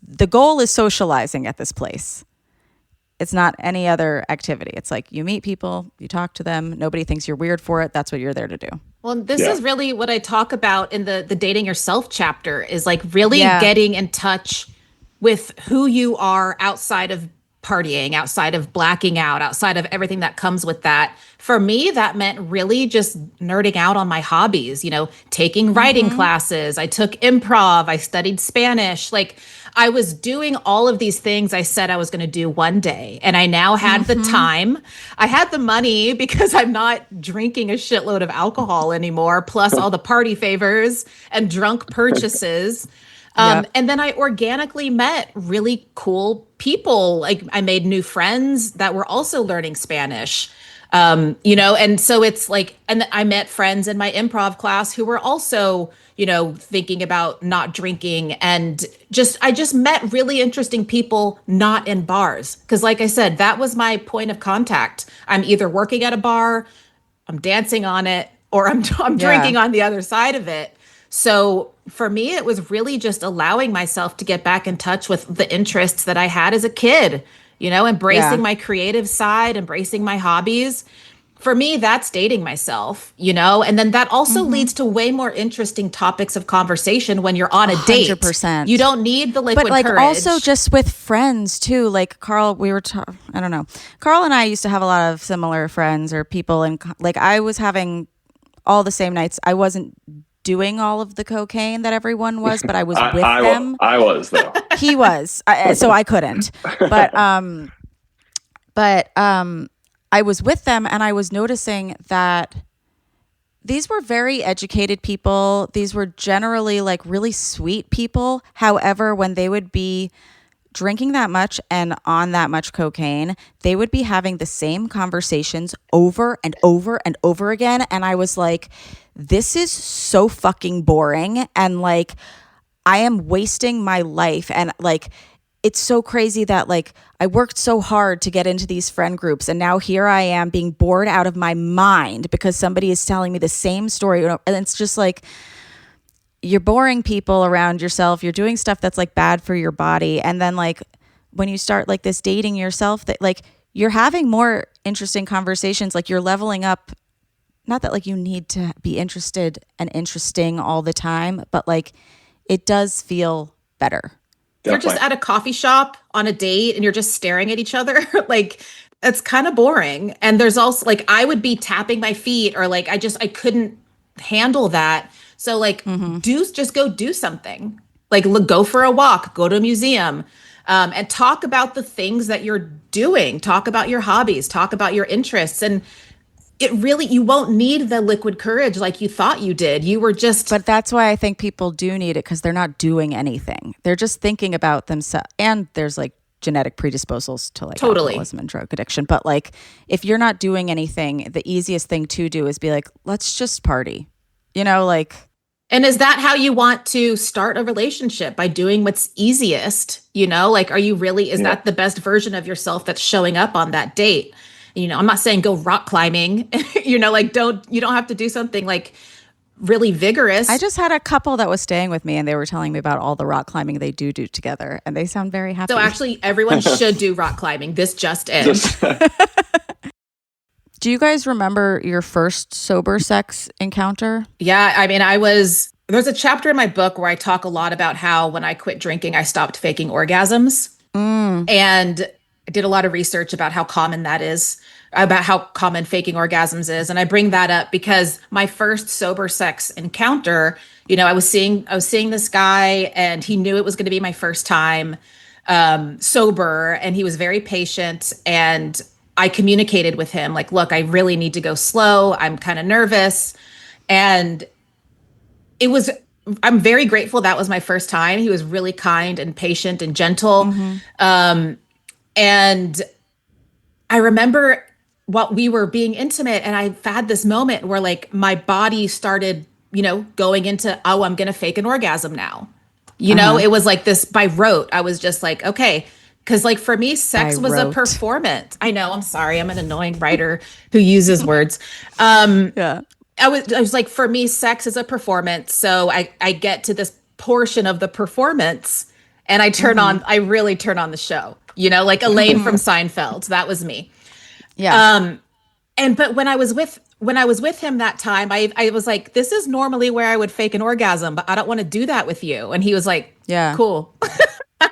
the goal is socializing at this place. It's not any other activity. It's like you meet people, you talk to them. Nobody thinks you're weird for it. That's what you're there to do. Well, this is really what I talk about in the dating yourself chapter, is like really getting in touch with who you are outside of partying, outside of blacking out, outside of everything that comes with that. For me, that meant really just nerding out on my hobbies, taking writing classes. I took improv, I studied Spanish. Like I was doing all of these things I said I was going to do one day. And I now had the time. I had the money because I'm not drinking a shitload of alcohol anymore, plus all the party favors and drunk purchases. And then I organically met really cool people. Like I made new friends that were also learning Spanish, and so it's like, and I met friends in my improv class who were also, thinking about not drinking, and I just met really interesting people not in bars. Cause like I said, that was my point of contact. I'm either working at a bar, I'm dancing on it, or I'm drinking on the other side of it. So for me, it was really just allowing myself to get back in touch with the interests that I had as a kid, embracing my creative side, embracing my hobbies. For me, that's dating myself, and then that also leads to way more interesting topics of conversation when you're on a date. 100%. You don't need the liquid courage. But also just with friends too. Like Carl, I don't know. Carl and I used to have a lot of similar friends or people, and like I was having all the same nights. I wasn't doing all of the cocaine that everyone was, but I was with them. I was though. He was, so I couldn't. But I was with them, and I was noticing that these were very educated people. These were generally like really sweet people. However, when they would be drinking that much and on that much cocaine, they would be having the same conversations over and over and over again. And I was like, this is so fucking boring. And like, I am wasting my life. And like, it's so crazy that like I worked so hard to get into these friend groups, and now here I am being bored out of my mind because somebody is telling me the same story. And it's just like, you're boring people around yourself. You're doing stuff that's like bad for your body. And then like when you start like this dating yourself, that like you're having more interesting conversations, like you're leveling up. Not that like you need to be interested and interesting all the time, but like it does feel better. You're just at a coffee shop on a date and you're just staring at each other. Like it's kind of boring. And there's also like I would be tapping my feet or like I couldn't handle that. So like just go do something. Like go for a walk, go to a museum, and talk about the things that you're doing. Talk about your hobbies, talk about your interests. And you won't need the liquid courage like you thought you did. You were just. But that's why I think people do need it, because they're not doing anything. They're just thinking about themselves. And there's like genetic predisposals to like alcoholism and drug addiction. But like if you're not doing anything, the easiest thing to do is be like, let's just party, like. And is that how you want to start a relationship, by doing what's easiest? Like, are you really, is that the best version of yourself that's showing up on that date? I'm not saying go rock climbing, like you don't have to do something like really vigorous. I just had a couple that was staying with me and they were telling me about all the rock climbing they do together and they sound very happy. So actually everyone should do rock climbing. This just in. Do you guys remember your first sober sex encounter? Yeah. I mean, there's a chapter in my book where I talk a lot about how when I quit drinking, I stopped faking orgasms. And I did a lot of research about how common that is, about how common faking orgasms is. And I bring that up because my first sober sex encounter, I was seeing this guy and he knew it was going to be my first time sober, and he was very patient. And I communicated with him like, look, I really need to go slow. I'm kind of nervous. And I'm very grateful that was my first time. He was really kind and patient and gentle. And I remember we were being intimate, and I had this moment where like my body started, going into, oh, I'm going to fake an orgasm now. It was like this by rote. I was just like, okay. Cause like for me, sex was a performance. I know, I'm sorry. I'm an annoying writer who uses words. I was like, for me, sex is a performance. So I get to this portion of the performance and I really turn on the show, like Elaine from Seinfeld. That was me. Yeah. But when I was with him that time, I was like, this is normally where I would fake an orgasm, but I don't want to do that with you. And he was like, yeah, cool.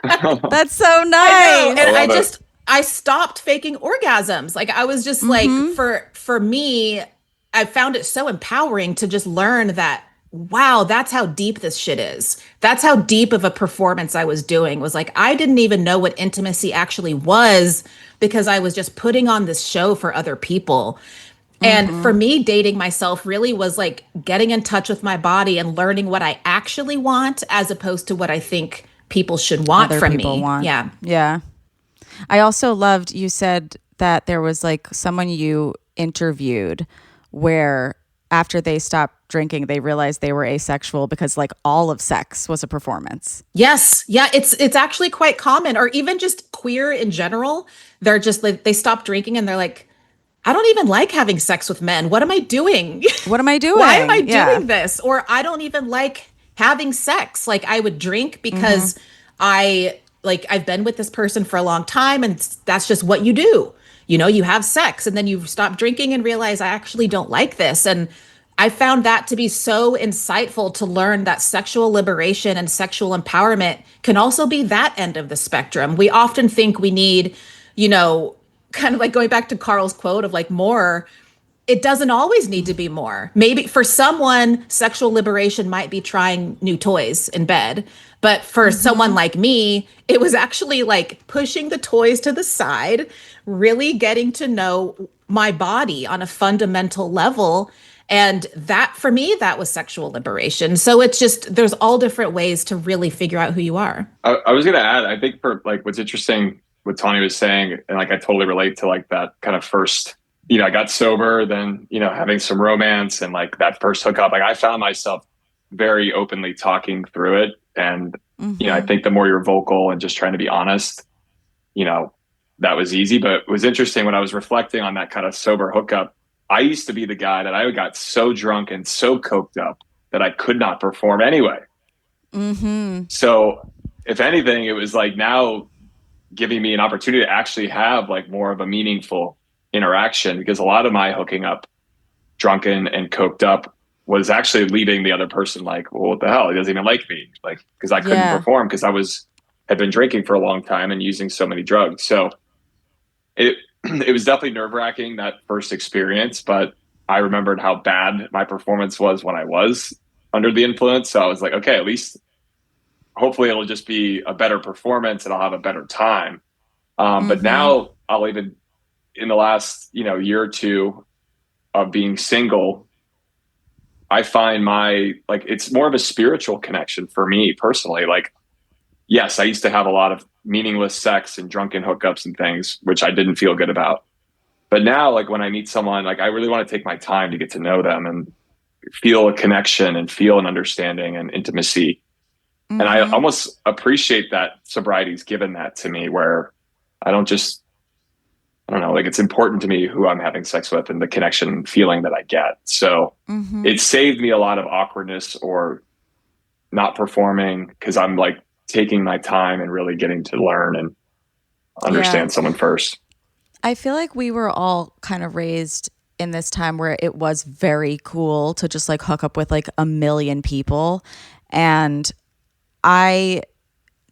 That's so nice. And I stopped faking orgasms. Like I was just like, for me, I found it so empowering to just learn that, wow, that's how deep this shit is. That's how deep of a performance I was doing. Was like, I didn't even know what intimacy actually was because I was just putting on this show for other people. And for me, dating myself really was like getting in touch with my body and learning what I actually want as opposed to what I think people should want from me. Yeah. Yeah. I also loved, you said that there was like someone you interviewed where after they stopped drinking, they realized they were asexual because like all of sex was a performance. Yes. Yeah. It's actually quite common, or even just queer in general. They're just like, they stop drinking and they're like, I don't even like having sex with men. What am I doing? What am I doing? Why am I doing this? Or I don't even like having sex. Like I would drink because I've been with this person for a long time and that's just what you do. You have sex and then you stop drinking and realize I actually don't like this. And I found that to be so insightful to learn that sexual liberation and sexual empowerment can also be that end of the spectrum. We often think we need, kind of like going back to Carl's quote of like more. It doesn't always need to be more. Maybe for someone, sexual liberation might be trying new toys in bed. But for someone like me, it was actually like pushing the toys to the side, really getting to know my body on a fundamental level. And that, for me, that was sexual liberation. So it's just, there's all different ways to really figure out who you are. I was going to add, I think for like, what's interesting, what Tawny was saying, and like, I totally relate to like that kind of first, I got sober, then, having some romance and like that first hookup, like I found myself very openly talking through it. And, I think the more you're vocal and just trying to be honest, that was easy. But it was interesting when I was reflecting on that kind of sober hookup. I used to be the guy that I got so drunk and so coked up that I could not perform anyway. So if anything, it was like now giving me an opportunity to actually have like more of a meaningful interaction, because a lot of my hooking up drunken and coked up was actually leaving the other person like, well, what the hell? He doesn't even like me. Like, because I couldn't perform because had been drinking for a long time and using so many drugs. So it was definitely nerve-wracking, that first experience, but I remembered how bad my performance was when I was under the influence. So I was like, okay, at least hopefully it'll just be a better performance and I'll have a better time. But now I'll even, in the last, year or two of being single, I find it's more of a spiritual connection for me personally. Like, yes, I used to have a lot of meaningless sex and drunken hookups and things, which I didn't feel good about. But now, like when I meet someone, like I really want to take my time to get to know them and feel a connection and feel an understanding and intimacy. And I almost appreciate that sobriety's given that to me, where I don't know, like it's important to me who I'm having sex with and the connection and feeling that I get. So it saved me a lot of awkwardness or not performing, because I'm like taking my time and really getting to learn and understand someone first. I feel like we were all kind of raised in this time where it was very cool to just like hook up with like a million people. And I'm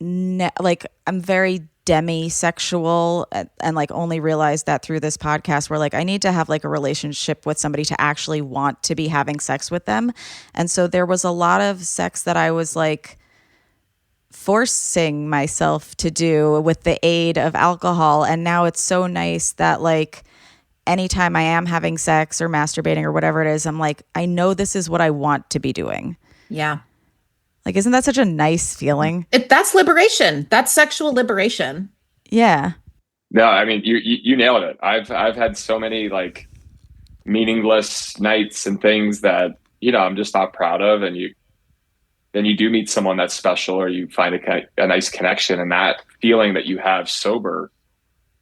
very demisexual and like only realized that through this podcast, where like I need to have like a relationship with somebody to actually want to be having sex with them. And so there was a lot of sex that I was like forcing myself to do with the aid of alcohol. And now it's so nice that like anytime I am having sex or masturbating or whatever it is, I'm like, I know this is what I want to be doing. Yeah. Like, isn't that such a nice feeling? That's liberation. That's sexual liberation. Yeah. No, I mean, you nailed it. I've had so many like meaningless nights and things that, I'm just not proud of. And then you do meet someone that's special, or you find a nice connection, and that feeling that you have sober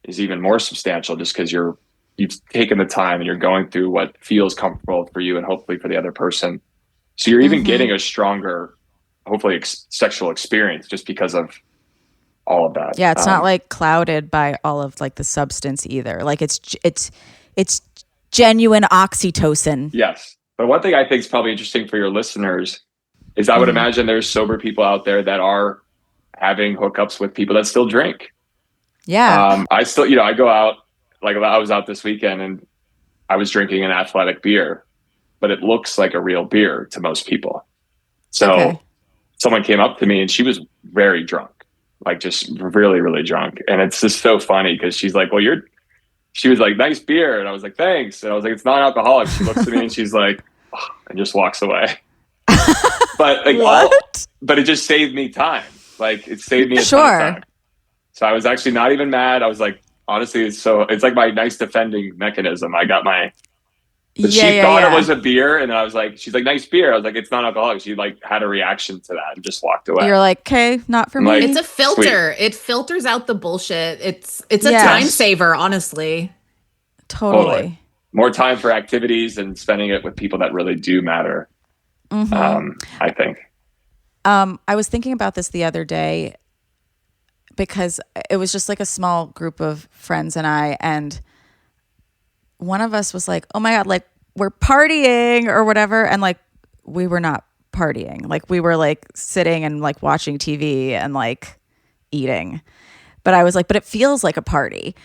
is even more substantial, just because you've taken the time and you're going through what feels comfortable for you and hopefully for the other person. So you're even getting a stronger, hopefully sexual experience just because of all of that. Yeah, it's not like clouded by all of like the substance either. Like it's genuine oxytocin. Yes. But one thing I think is probably interesting for your listeners is I would imagine there's sober people out there that are having hookups with people that still drink. Yeah. I still, I go out, like I was out this weekend and I was drinking an Athletic beer, but it looks like a real beer to most people. So someone came up to me and she was very drunk, like just really, really drunk. And it's just so funny because she's like, she was like, nice beer. And I was like, thanks. And I was like, it's non-alcoholic. She looks at me and she's like, oh, and just walks away. But like, but it just saved me time. Like it saved me a ton of time. So I was actually not even mad. I was like, honestly, it's like my nice defending mechanism. I got but she thought it was a beer, and I was like, she's like, nice beer. I was like, it's not alcoholic. She like had a reaction to that and just walked away. You're like, okay, not for me. Like, it's a filter. Sweet. It filters out the bullshit. It's a time saver, honestly. Totally. More time for activities and spending it with people that really do matter. I think. I was thinking about this the other day because it was just like a small group of friends and one of us was like, oh my God, like we're partying or whatever. And like, we were not partying. Like we were like sitting and like watching TV and like eating. But I was like, but it feels like a party.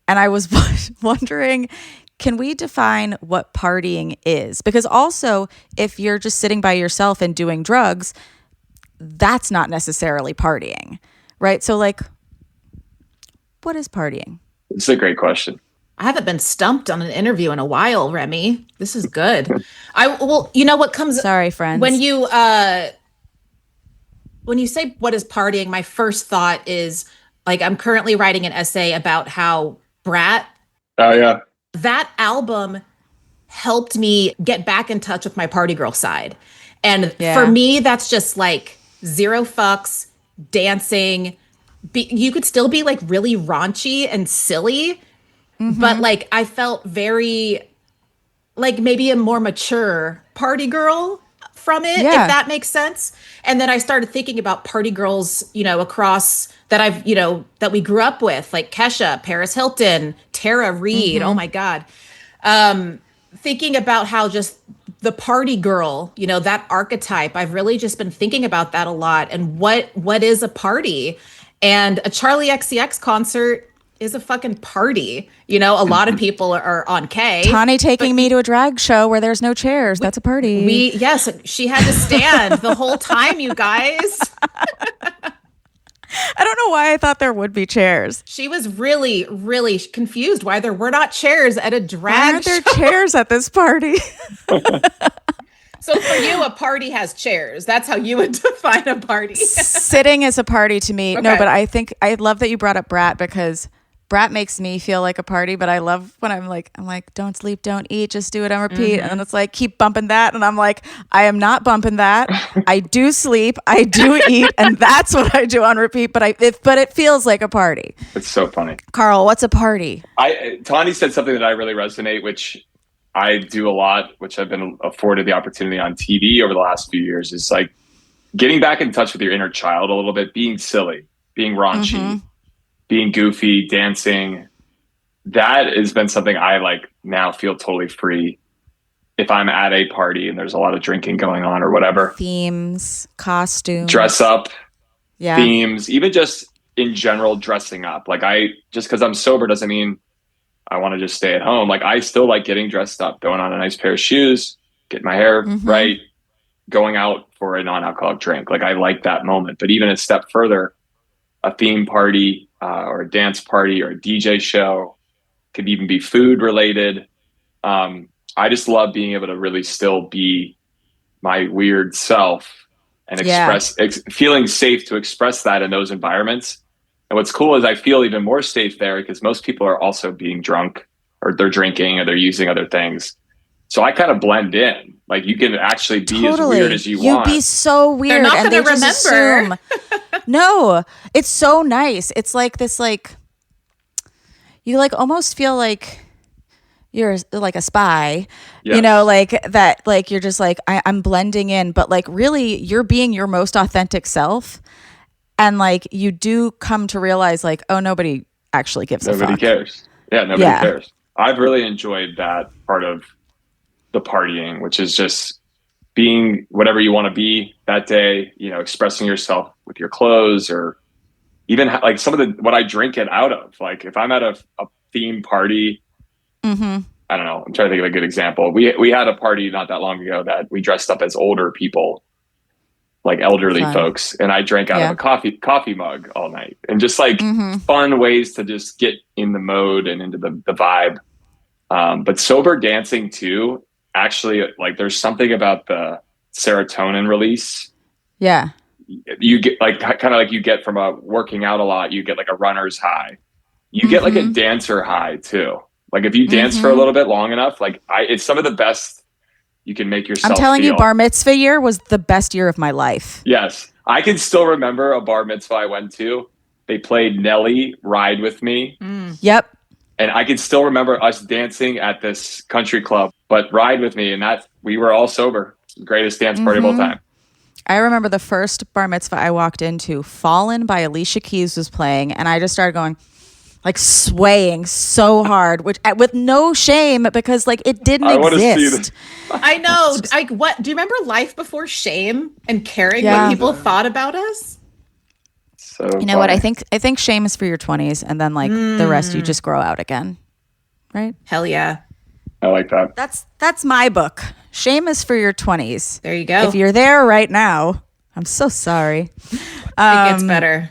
And I was wondering, can we define what partying is? Because also, if you're just sitting by yourself and doing drugs, that's not necessarily partying, right? So like, what is partying? It's a great question. I haven't been stumped on an interview in a while, Remy. This is good. You know what comes? Sorry, friends. When you say what is partying, my first thought is like I'm currently writing an essay about how Brat. Oh yeah. That album helped me get back in touch with my party girl side, and for me, that's just like zero fucks, dancing. You could still be like really raunchy and silly. But like I felt very like maybe a more mature party girl from it, if that makes sense. And then I started thinking about party girls, across that that we grew up with, like Kesha, Paris Hilton, Tara Reid. Oh my God. Thinking about how just the party girl, that archetype, I've really just been thinking about that a lot. And what is a party? And a Charlie XCX concert is a fucking party. A lot of people are on K. Tawny taking me to a drag show where there's no chairs. That's a party. Yes, she had to stand the whole time, you guys. I don't know why I thought there would be chairs. She was really, really confused why there were not chairs at a drag show. Why aren't there chairs at this party? So for you, a party has chairs. That's how you would define a party. Sitting is a party to me. Okay. No, but I love that you brought up Brat, because Brat makes me feel like a party, but I love when I'm like, don't sleep, don't eat, just do it on repeat. And then it's like, keep bumping that. And I'm like, I am not bumping that. I do sleep, I do eat, and that's what I do on repeat. But it feels like a party. It's so funny. Carl, what's a party? Tawny said something that I really resonate, which I do a lot, which I've been afforded the opportunity on TV over the last few years, is like getting back in touch with your inner child a little bit, being silly, being raunchy, being goofy, dancing. That has been something I like now feel totally free. If I'm at a party and there's a lot of drinking going on or whatever. Themes, costumes. Dress up, yeah. Themes, even just in general dressing up. Like just because I'm sober doesn't mean I want to just stay at home. Like I still like getting dressed up, throwing on a nice pair of shoes, getting my hair right, going out for a non-alcoholic drink. Like I like that moment. But even a step further, a theme party or a dance party or a DJ show, could even be food related. I just love being able to really still be my weird self and feeling safe to express that in those environments. And what's cool is I feel even more safe there because most people are also being drunk or they're drinking or they're using other things. So I kind of blend in. Like you can actually be as weird as you want. You'd be so weird. They're not and going to remember. No, it's so nice. It's like this, like, you like almost feel like you're like a spy, like that, like you're just like, I'm blending in, but like really you're being your most authentic self. And like, you do come to realize like, oh, nobody actually gives a fuck. Nobody cares. Yeah, nobody cares. I've really enjoyed that part of the partying, which is just being whatever you want to be that day, expressing yourself with your clothes or even like some of what I drink it out of. Like if I'm at a theme party, I don't know, I'm trying to think of a good example. We had a party not that long ago that we dressed up as older people, like elderly folks, and I drank out of a coffee mug all night, and just like fun ways to just get in the mode and into the vibe. But sober dancing too, actually, like there's something about the serotonin release. Yeah. You get like kind of like you get from working out a lot, you get like a runner's high. You get like a dancer high too. Like if you dance for a little bit long enough, like it's some of the best you can make yourself. I'm telling feel. You, bar mitzvah year was the best year of my life. Yes. I can still remember a bar mitzvah I went to. They played Nelly Ride With Me. Yep. And I can still remember us dancing at this country club, but Ride With Me. And that we were all sober. Greatest dance party of all time. I remember the first bar mitzvah I walked into, Fallen by Alicia Keys was playing. And I just started going, like swaying so hard, which with no shame because like it didn't exist. I know. Like what? Do you remember Life Before Shame and caring what people thought about us? So you know what? I think shame is for your 20s, and then like the rest you just grow out again, right? Hell yeah. I like that. That's my book. Shame is for your 20s. There you go. If you're there right now, I'm so sorry. It gets better.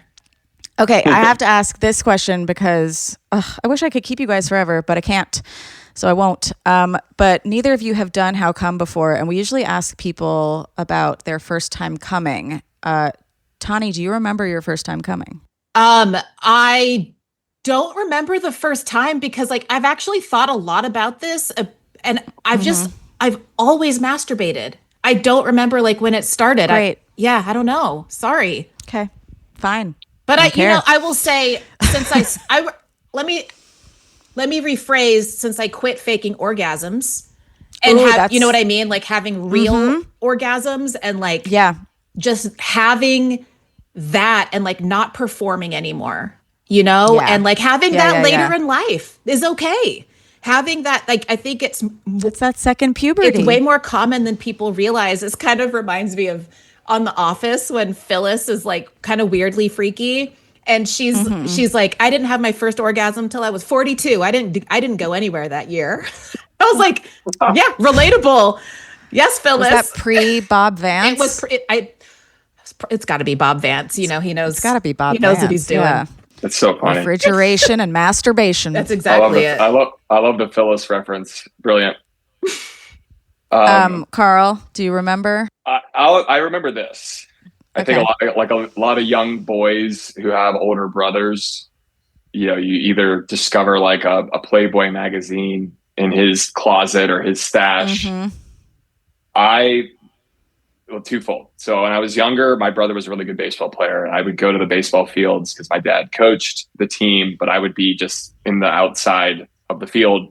Okay, I have to ask this question because I wish I could keep you guys forever, but I can't, so I won't. But neither of you have done How Come before, and we usually ask people about their first time coming. Tawny, do you remember your first time coming? I don't remember the first time because like I've actually thought a lot about this, and I've always masturbated. I don't remember like when it started. Right. I don't know. Sorry. Okay, fine. But I will say, since let me rephrase, since I quit faking orgasms, and Ooh, have, you know what I mean? Like having real orgasms and like just having that and like not performing anymore, you know? Yeah. And like having Yeah, that yeah, later yeah. in life is okay. Having that, like, I think it's that second puberty. it's way more common than people realize. This kind of reminds me of on The Office when Phyllis is like kind of weirdly freaky. And she's like, I didn't have my first orgasm till I was 42. I didn't go anywhere that year. I was like, yeah, relatable. Yes, Phyllis. Was that pre Bob Vance? It was. It's got to be Bob Vance. You know, he knows. It's got to be Bob. He knows Vance. what he's doing. Yeah. That's so funny. Refrigeration and masturbation. That's exactly it. I love the Phyllis reference. Brilliant. Carl, do you remember? I remember this. I think a lot of young boys who have older brothers, you know, you either discover like a Playboy magazine in his closet or his stash. Well, twofold. So when I was younger, my brother was a really good baseball player, and I would go to the baseball fields because my dad coached the team, but I would be just in the outside of the field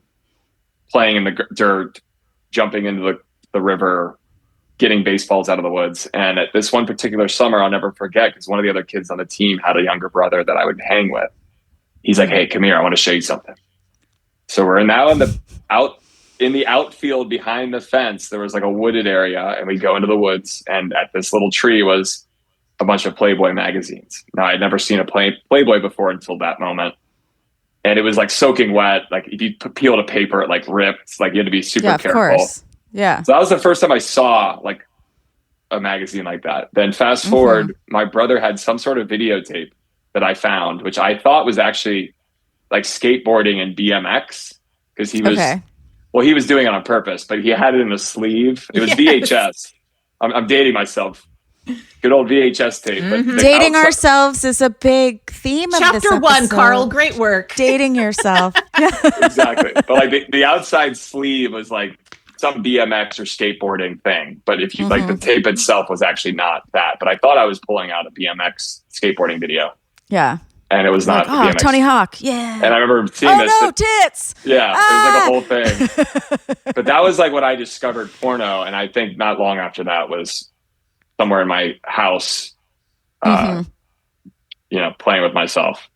playing in the dirt, jumping into the river, getting baseballs out of the woods. And at this one particular summer, I'll never forget, because one of the other kids on the team had a younger brother that I would hang with. He's like, hey, come here, I want to show you something. So we're now in the outfield behind the fence. There was like a wooded area, and we go into the woods, and at this little tree was a bunch of Playboy magazines. Now, I'd never seen a Playboy before until that moment. And it was like soaking wet. Like if you peeled a paper, it like ripped. Like you had to be super careful. Of course. Yeah. So that was the first time I saw like a magazine like that. Then fast forward, my brother had some sort of videotape that I found, which I thought was actually like skateboarding and BMX, because he was, well, he was doing it on purpose, but he had it in a sleeve. It was VHS. I'm dating myself. Good old VHS tape. But dating ourselves is a big theme of this Chapter 1, episode. Carl, great work. Dating yourself. Exactly. But like the outside sleeve was like some BMX or skateboarding thing. But if you like, the tape itself was actually not that. But I thought I was pulling out a BMX skateboarding video. Yeah. And it was not like, BMX. Tony Hawk. Yeah. And I remember seeing this. Oh, no, tits. Yeah. It was like a whole thing. But that was like when I discovered porno. And I think not long after that was somewhere in my house, you know, playing with myself.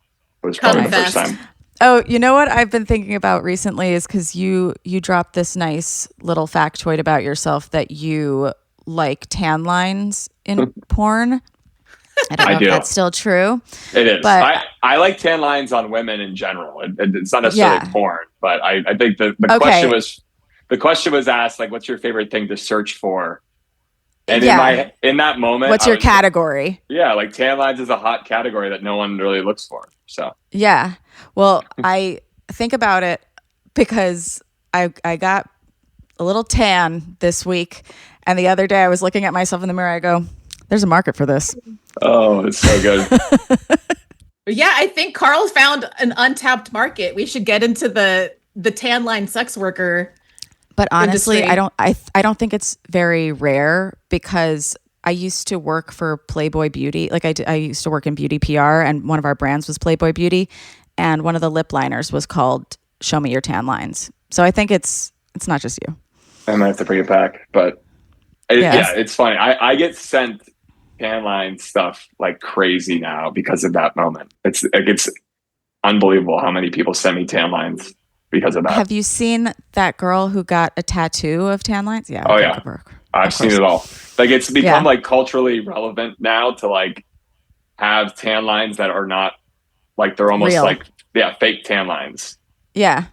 It was probably the first time. Oh, you know what I've been thinking about recently is because you dropped this nice little factoid about yourself that you like tan lines in porn. I don't know if that's still true. It is. But I like tan lines on women in general. It's not necessarily porn, but I think the question was asked, like, what's your favorite thing to search for? And in that moment, what's your category? Yeah, like tan lines is a hot category that no one really looks for. So yeah, well, I think about it because I got a little tan this week, and the other day I was looking at myself in the mirror. I go, "There's a market for this." Oh, it's so good. Yeah, I think Carl found an untapped market. We should get into the tan line sex worker. But honestly, industry. I don't think it's very rare because I used to work for Playboy Beauty. Like I used to work in beauty PR, and one of our brands was Playboy Beauty, and one of the lip liners was called "Show Me Your Tan Lines." So I think it's not just you. I might have to bring it back, but yeah, it's funny. I get sent tan line stuff like crazy now because of that moment. It's unbelievable how many people send me tan lines because of that. Have you seen that girl who got a tattoo of tan lines? Yeah. Oh yeah. I've seen it all. Like it's become like culturally relevant now to like have tan lines that are not like, they're almost real. Fake tan lines. Yeah.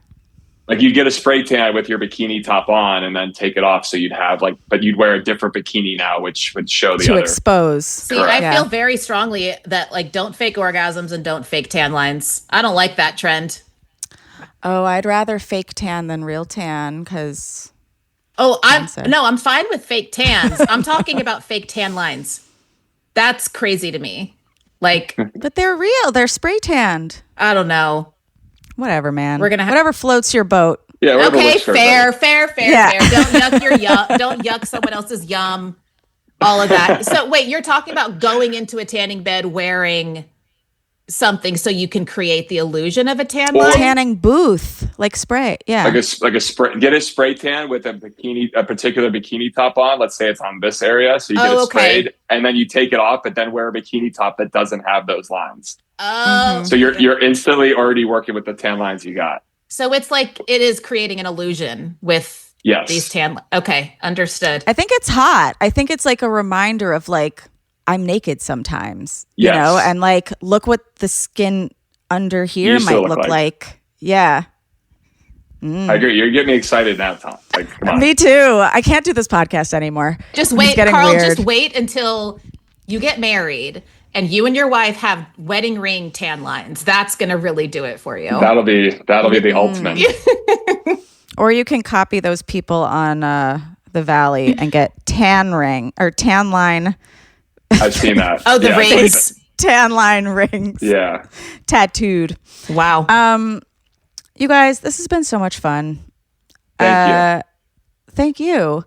Like you'd get a spray tan with your bikini top on and then take it off. So you'd have but you'd wear a different bikini now, which would show the to other. expose. See, I feel very strongly that like, don't fake orgasms and don't fake tan lines. I don't like that trend. Oh, I'd rather fake tan than real tan because. Oh, I'm fine with fake tans. I'm talking about fake tan lines. That's crazy to me. Like, but they're real. They're spray tanned. I don't know. Whatever, man. We're gonna whatever floats your boat. Yeah. Okay. Fair. Don't yuck your yum. Don't yuck someone else's yum. All of that. So wait, you're talking about going into a tanning bed wearing something so you can create the illusion of a tan Or- line. Tanning booth, like spray. Yeah. Like a spray, get a spray tan with a particular bikini top on. Let's say it's on this area, so you get it sprayed, and then you take it off, but then wear a bikini top that doesn't have those lines. Oh, So you're instantly already working with the tan lines you got. so it's like it is creating an illusion with these tan. Okay, understood. I think it's hot. I think it's like a reminder of like, I'm naked sometimes, you Yes. know, and like, look what the skin under here used to might look look like. like. Yeah. I agree. You're getting me excited now, Tom. Like, come on. Me too. I can't do this podcast anymore. Just It's wait, getting Carl, weird. just wait until you get married and you and your wife have wedding ring tan lines. That's going to really do it for you. That'll be the ultimate. Or you can copy those people on the Valley and get tan line, I've seen that. Oh, the Yeah, I've seen rings. it. tan line rings Yeah. tattooed. Wow. You guys, this has been so much fun. Thank Thank you.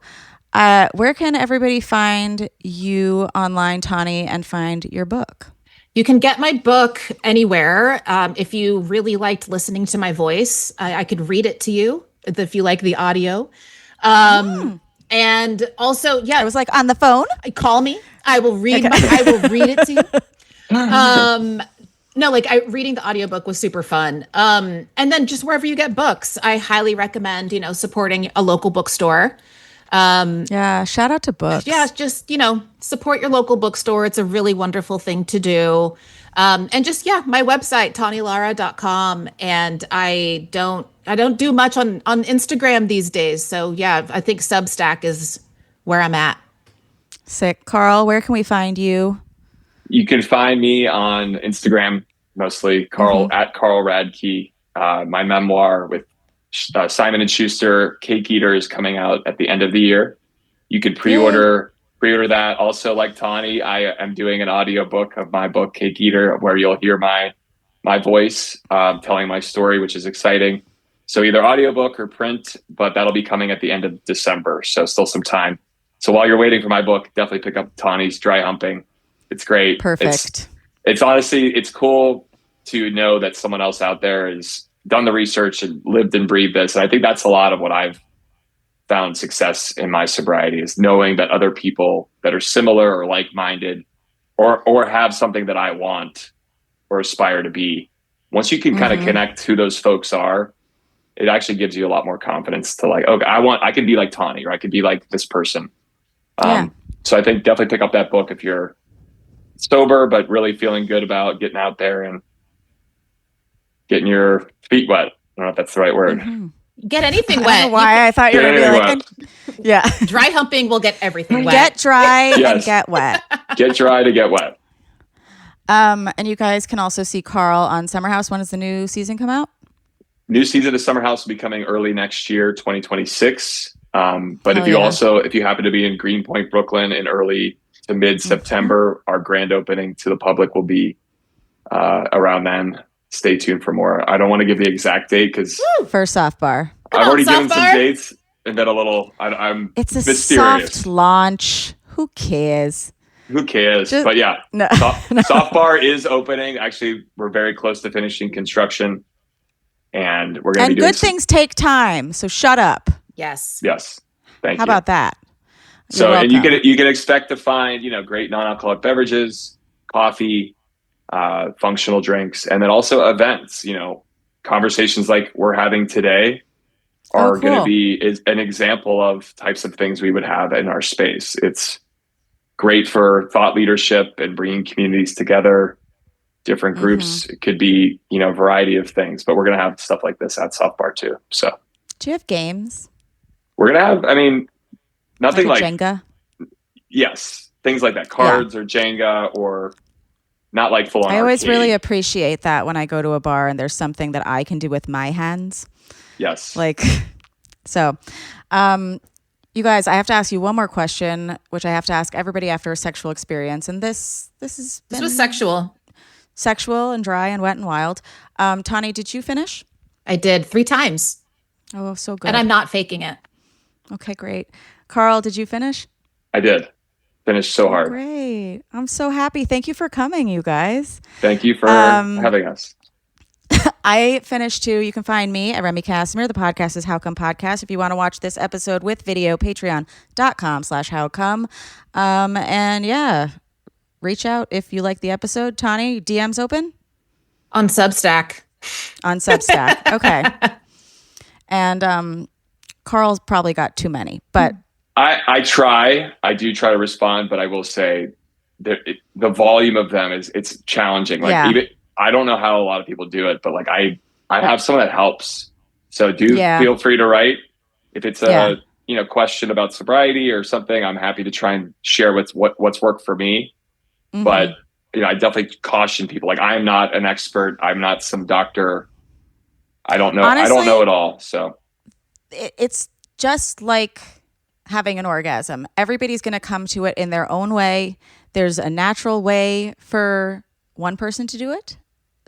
Where can everybody find you online, Tawny, and find your book? You can get my book anywhere. If you really liked listening to my voice, I could read it to you if you like the audio. And also, I was like on the phone. call me. I will read. I will read it to you. No, like reading the audiobook was super fun. And then just wherever you get books, I highly recommend, supporting a local bookstore. Yeah, shout out to books. Yeah, just, support your local bookstore. It's a really wonderful thing to do. And just, my website, tawnylara.com. And I don't do much on Instagram these days. So yeah, I think Substack is where I'm at. Sick. Carl, where can we find you? You can find me on Instagram, mostly at Carl Radke. My memoir with Simon & Schuster, Cake Eater, is coming out at the end of the year. You can pre-order that. Also, like Tawny, I am doing an audiobook of my book, Cake Eater, where you'll hear my voice telling my story, which is exciting. So either audiobook or print, but that'll be coming at the end of December. So still some time. So while you're waiting for my book, definitely pick up Tawny's Dry Humping. It's great. Perfect. It's honestly, it's cool to know that someone else out there has done the research and lived and breathed this. And I think that's a lot of what I've found success in my sobriety, is knowing that other people that are similar or like-minded or have something that I want or aspire to be. Once you can kind of connect who those folks are, it actually gives you a lot more confidence to like, okay, I can be like Tawny, or I could be like this person. So I think definitely pick up that book if you're sober, but really feeling good about getting out there and getting your feet wet. I don't know if that's the right word. Get anything I don't wet. know why I thought you were going to be like, yeah. Dry humping will get everything wet. Get dry and Yes. get wet. Get dry to get wet. And you guys can also see Carl on Summer House. When does the new season come out? New season of Summer House will be coming early next year, 2026. But Hell if you happen to be in Greenpoint, Brooklyn in early to mid-September, our grand opening to the public will be around then. Stay tuned for more. I don't want to give the exact date because For Soft Bar. I've already given Soft some Bar. dates and then a little, I'm It's a mysterious. soft launch. Who cares? Who cares? Just- But yeah, No. Soft Bar is opening. Actually, we're very close to finishing construction, and we're going to And be doing good things take time. So shut up. Yes. Yes, thank How you. about that? So, You're and you welcome. can expect to find great non-alcoholic beverages, coffee, functional drinks, and then also events. Conversations like we're having today are going to be an example of types of things we would have in our space. It's great for thought leadership and bringing communities together, different groups. It could be, a variety of things, but we're going to have stuff like this at Soft Bar too. So Do you have games? we're going to have, nothing like, Jenga? yes, things like that, cards or Jenga, or not like full on. I always arcade. really appreciate that when I go to a bar and there's something that I can do with my hands. Yes. So, you guys, I have to ask you one more question, which I have to ask everybody after a sexual experience. And this This was sexual. sexual and dry and wet and wild. Tawny, did you finish? I did 3 times. Oh, so good. And I'm not faking it. Okay, great. Carl, did you finish? I did. finished so hard. Great. I'm so happy. Thank you for coming, you guys. Thank you for having us. I finished too. You can find me at Remy Casimir. The podcast is How Come Podcast. If you want to watch this episode with video, patreon.com/howcome. And yeah, reach out if you like the episode. Tawny, DM's open? On Substack. On Substack. Okay. And Carl's probably got too many, but I do try to respond, but I will say the volume of them it's challenging. Like even I don't know how a lot of people do it, but like I have someone that helps. So feel free to write. If it's a question about sobriety or something, I'm happy to try and share what's worked for me. Mm-hmm. But I definitely caution people. Like, I'm not an expert. I'm not some doctor. I don't know. Honestly, I don't know it all. So it's just like having an orgasm. Everybody's going to come to it in their own way. There's a natural way for one person to do it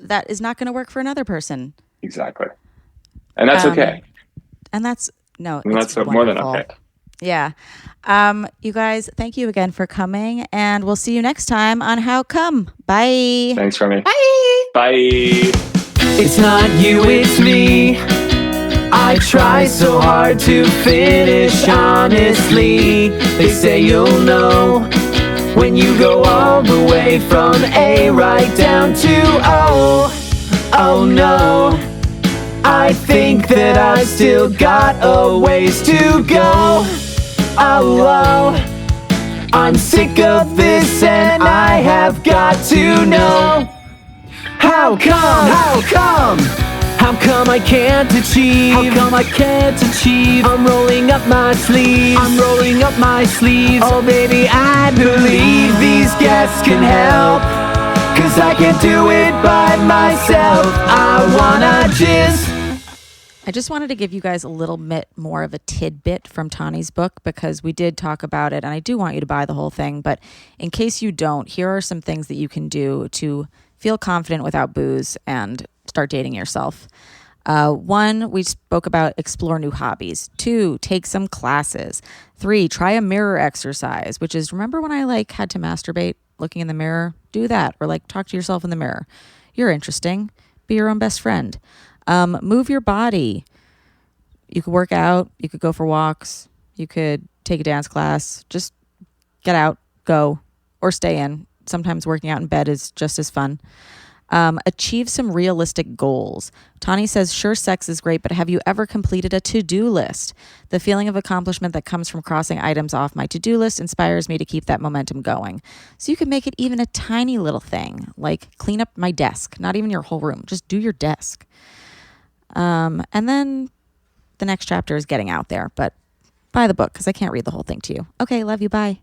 that is not going to work for another person. Exactly. And that's okay. And that's more than okay. Yeah. You guys, thank you again for coming, and we'll see you next time on How Come. Bye. Thanks, Remy. Bye. Bye. It's not you, it's me. I try so hard to finish honestly. They say you'll know when you go all the way from A right down to O. Oh no, I think that I've still got a ways to go. Oh, I'm sick of this and I have got to know. How come? How come? How come I can't achieve? How come I can't achieve? I'm rolling up my sleeves. I'm rolling up my sleeves. Oh baby, I believe these guests can help, 'cause I can't do it by myself. I wanna jizz. I just wanted to give you guys a little bit more of a tidbit from Tawny's book, because we did talk about it, and I do want you to buy the whole thing. But in case you don't, here are some things that you can do to feel confident without booze and start dating yourself. 1, we spoke about explore new hobbies. 2, take some classes. 3, try a mirror exercise, which is, remember when I had to masturbate looking in the mirror? Do that, or talk to yourself in the mirror. You're interesting. Be your own best friend. Move your body. You could work out. You could go for walks. You could take a dance class. Just get out, go, or stay in. Sometimes working out in bed is just as fun. Achieve some realistic goals. Tawny says, sure, sex is great, but have you ever completed a to-do list? The feeling of accomplishment that comes from crossing items off my to-do list inspires me to keep that momentum going. So you can make it even a tiny little thing, like clean up my desk, not even your whole room. Just do your desk. And then the next chapter is getting out there, but buy the book because I can't read the whole thing to you. Okay, love you. Bye.